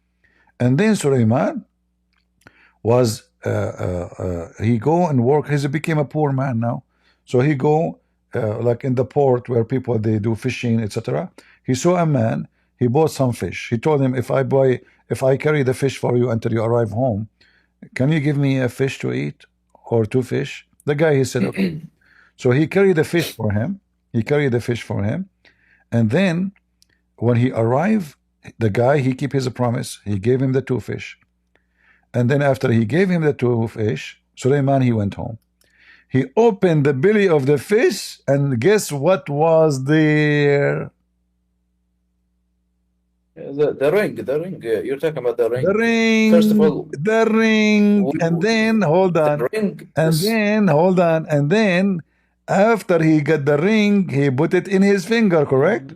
and then Suleiman was he go and work. He became a poor man now. So he go like in the port where people they do fishing, etc. He saw a man. He bought some fish. He told him, if I carry the fish for you until you arrive home, can you give me a fish to eat or 2 fish? The guy, he said, okay. So he carried the fish for him. And then when he arrived, the guy, he keep his promise. He gave him the 2 fish. And then after he gave him the 2 fish, Suleiman, he went home. He opened the belly of the fish, and guess what was there? The ring. You're talking about the ring. The ring. First of all, the ring. And then hold on. The ring. And then hold on. And then after he got the ring, he put it in his finger. Correct?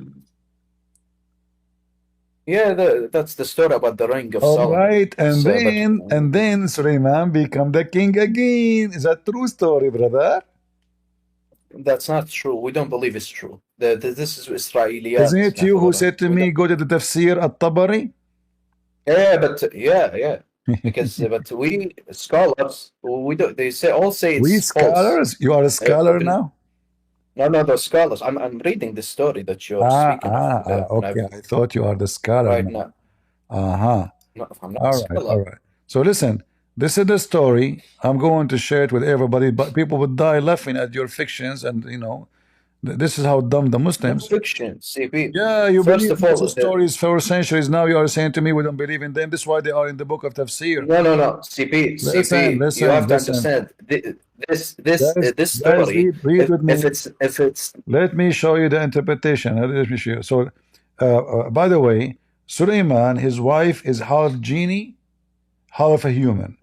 Yeah, that's the story about the ring of Solomon. All right, and then Suleiman become the king again. Is that true story, brother? That's not true. We don't believe it's true. This is Israeliyat. Isn't it you who said to me, go to the Tafsir at-Tabari? Yeah, but yeah. Because but we scholars, we don't. They say it's we scholars. False. You are a scholar now. No, the scholars. I'm reading the story that you're speaking of. Okay, I thought you are the scholar right now. No, I'm not all right. So listen, this is the story. I'm going to share it with everybody, but people would die laughing at your fictions, and you know, this is how dumb the Muslims. Fiction, CP. Yeah, you believe in stories for centuries. Now you are saying to me we don't believe in them. This is why they are in the book of Tafsir. No, CP. Listen, you have to understand this story. Read with me. If it's let me show you the interpretation. Let me show you. So, by the way, Suleiman, his wife is half genie, half a human.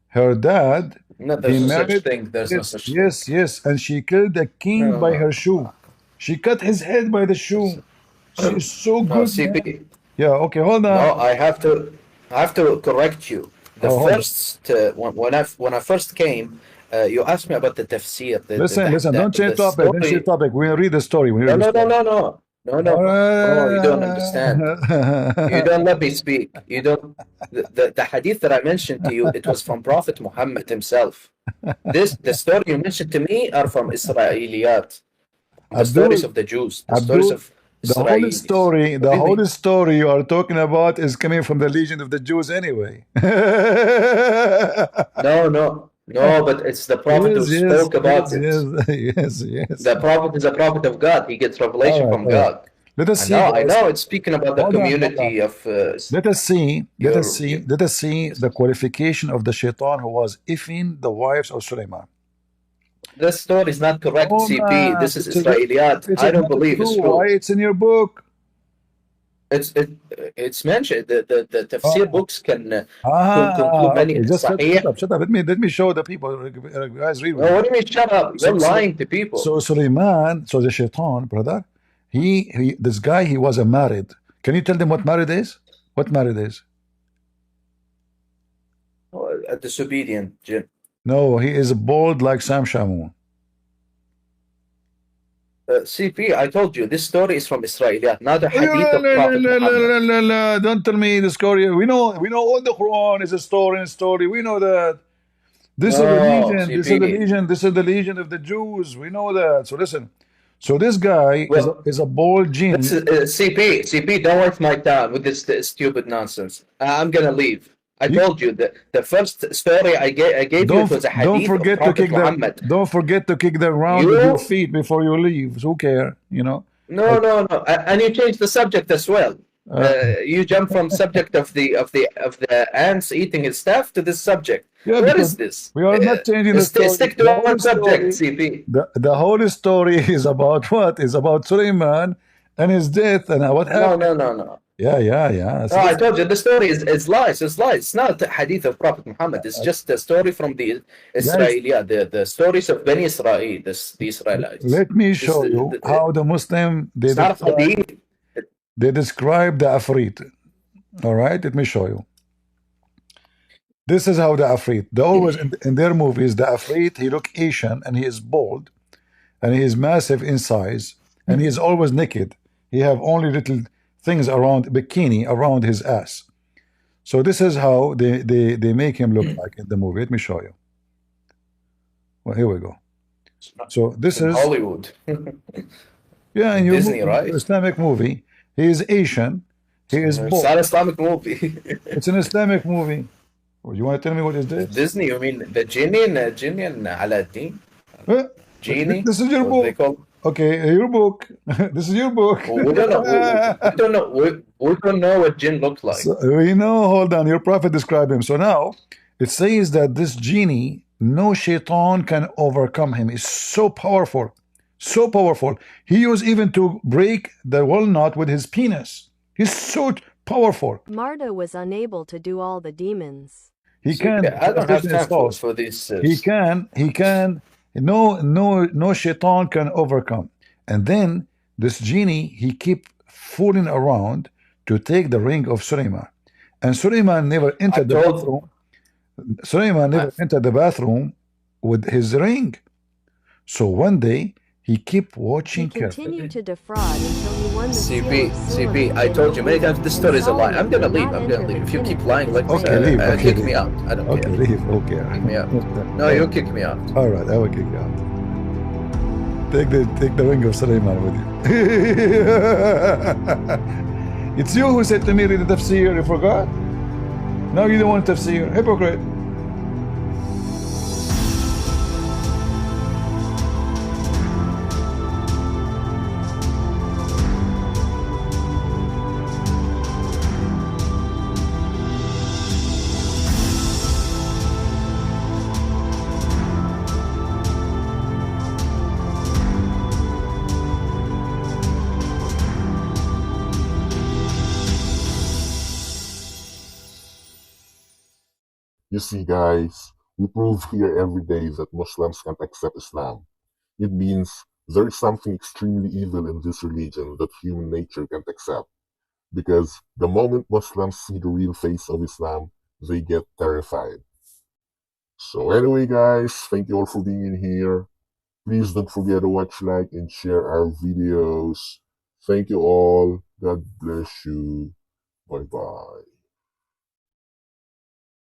Her dad, no, there's no such thing. There's no such thing. Yes, and she killed the king by her shoe. She cut his head by the shoe. She's so good. CP. Yeah, okay, hold on. No, I have to correct you. The first when I first came, you asked me about the tafsir. Listen, don't change topic. Don't change topic. We read the story. No. Oh, you don't understand. You don't let me speak. You don't. The hadith that I mentioned to you, it was from Prophet Muhammad himself. The story you mentioned to me are from Israeliyat, the stories of the Jews, the stories of Israelis. The whole story you are talking about is coming from the Legion of the Jews anyway. No, but it's the prophet who spoke about it. Yes. The prophet is a prophet of God. He gets revelation from God. Let us see. I know it's speaking about the community of. Let us see the qualification of the shaitan who was effing the wives of Suleiman. This story is not correct, CP. This is Israeliyat. I don't believe it's true. Why it's in your book? It's mentioned. The tafsir books can conclude many. Okay, shut up. Let me show the people. Guys, read. What do you mean shut up? You're lying to people. So Suleiman, so the shaitan, brother, this guy, he was a married. Can you tell them what married is? What married is? A disobedient jinn. No, he is bald like Sam Shamoun. CP, I told you this story is from Israeliyat, not a hadith of Prophet Muhammad. Don't tell me the story. We know all the Quran is a story. We know that. This is the legion. This is the legion of the Jews. We know that. So listen. So this guy is a bald jinn. CP, don't waste my time with this stupid nonsense. I'm gonna leave. I told you that the first story I gave you was a hadith of Prophet Muhammad. Don't forget to kick the ground with your feet before you leave. Who care? No. And you changed the subject as well. You jump from subject of the ants eating his stuff to this subject. Yeah, what is this? We are not changing the story. Stick to one subject, CP. The whole story is about what? Is about Suleiman and his death and what happened. No. Yeah. So I told you the story is lies. It's lies. It's not a hadith of Prophet Muhammad. It's just a story from the Israeliyah, the stories of Bani Israel, the Israelites. Let me show you how the Muslim they describe the Afrit. All right, let me show you. This is how the Afrit. They always in their movies, the Afrit, he look Asian and he is bald and he is massive in size and he is always naked. He have only little things around bikini around his ass. So this is how they make him look like in the movie. Let me show you. Well, here we go. So this is Hollywood. Yeah, in Disney, right? Islamic movie. He is Asian. He is bald. It's not an Islamic movie. It's an Islamic movie. You want to tell me what is this? Disney, you mean the genie and Aladdin? Genie? This is your book. Okay, your book. This is your book. We don't know. We don't know what jinn looks like. So, we know. Hold on. Your prophet described him. So now it says that this genie, no shaitan can overcome him. He's so powerful, so powerful. He used even to break the walnut with his penis. He's so powerful. Marta was unable to do all the demons. He can. I don't have time for this. He can. No shaitan can overcome. And then this genie, he keep fooling around to take the ring of Suleiman. And Suleiman never entered the bathroom. Suleiman never entered the bathroom with his ring. So one day he kept watching carefully. He continued to defraud until he won the CP, I told you many times this story is a lie. I'm gonna leave. If you keep lying like this, kick me out. I don't care. Leave. Okay. Kick me out. No, you kick me out. All right, I will kick you out. Take the ring of Suleiman with you. It's you who said to me read the tafsir. You forgot? Now you don't want tafsir. Hypocrite. You see, guys, we prove here every day that Muslims can't accept Islam. It means there is something extremely evil in this religion that human nature can't accept. Because the moment Muslims see the real face of Islam, they get terrified. So anyway, guys, thank you all for being in here. Please don't forget to watch, like, and share our videos. Thank you all. God bless you. Bye-bye.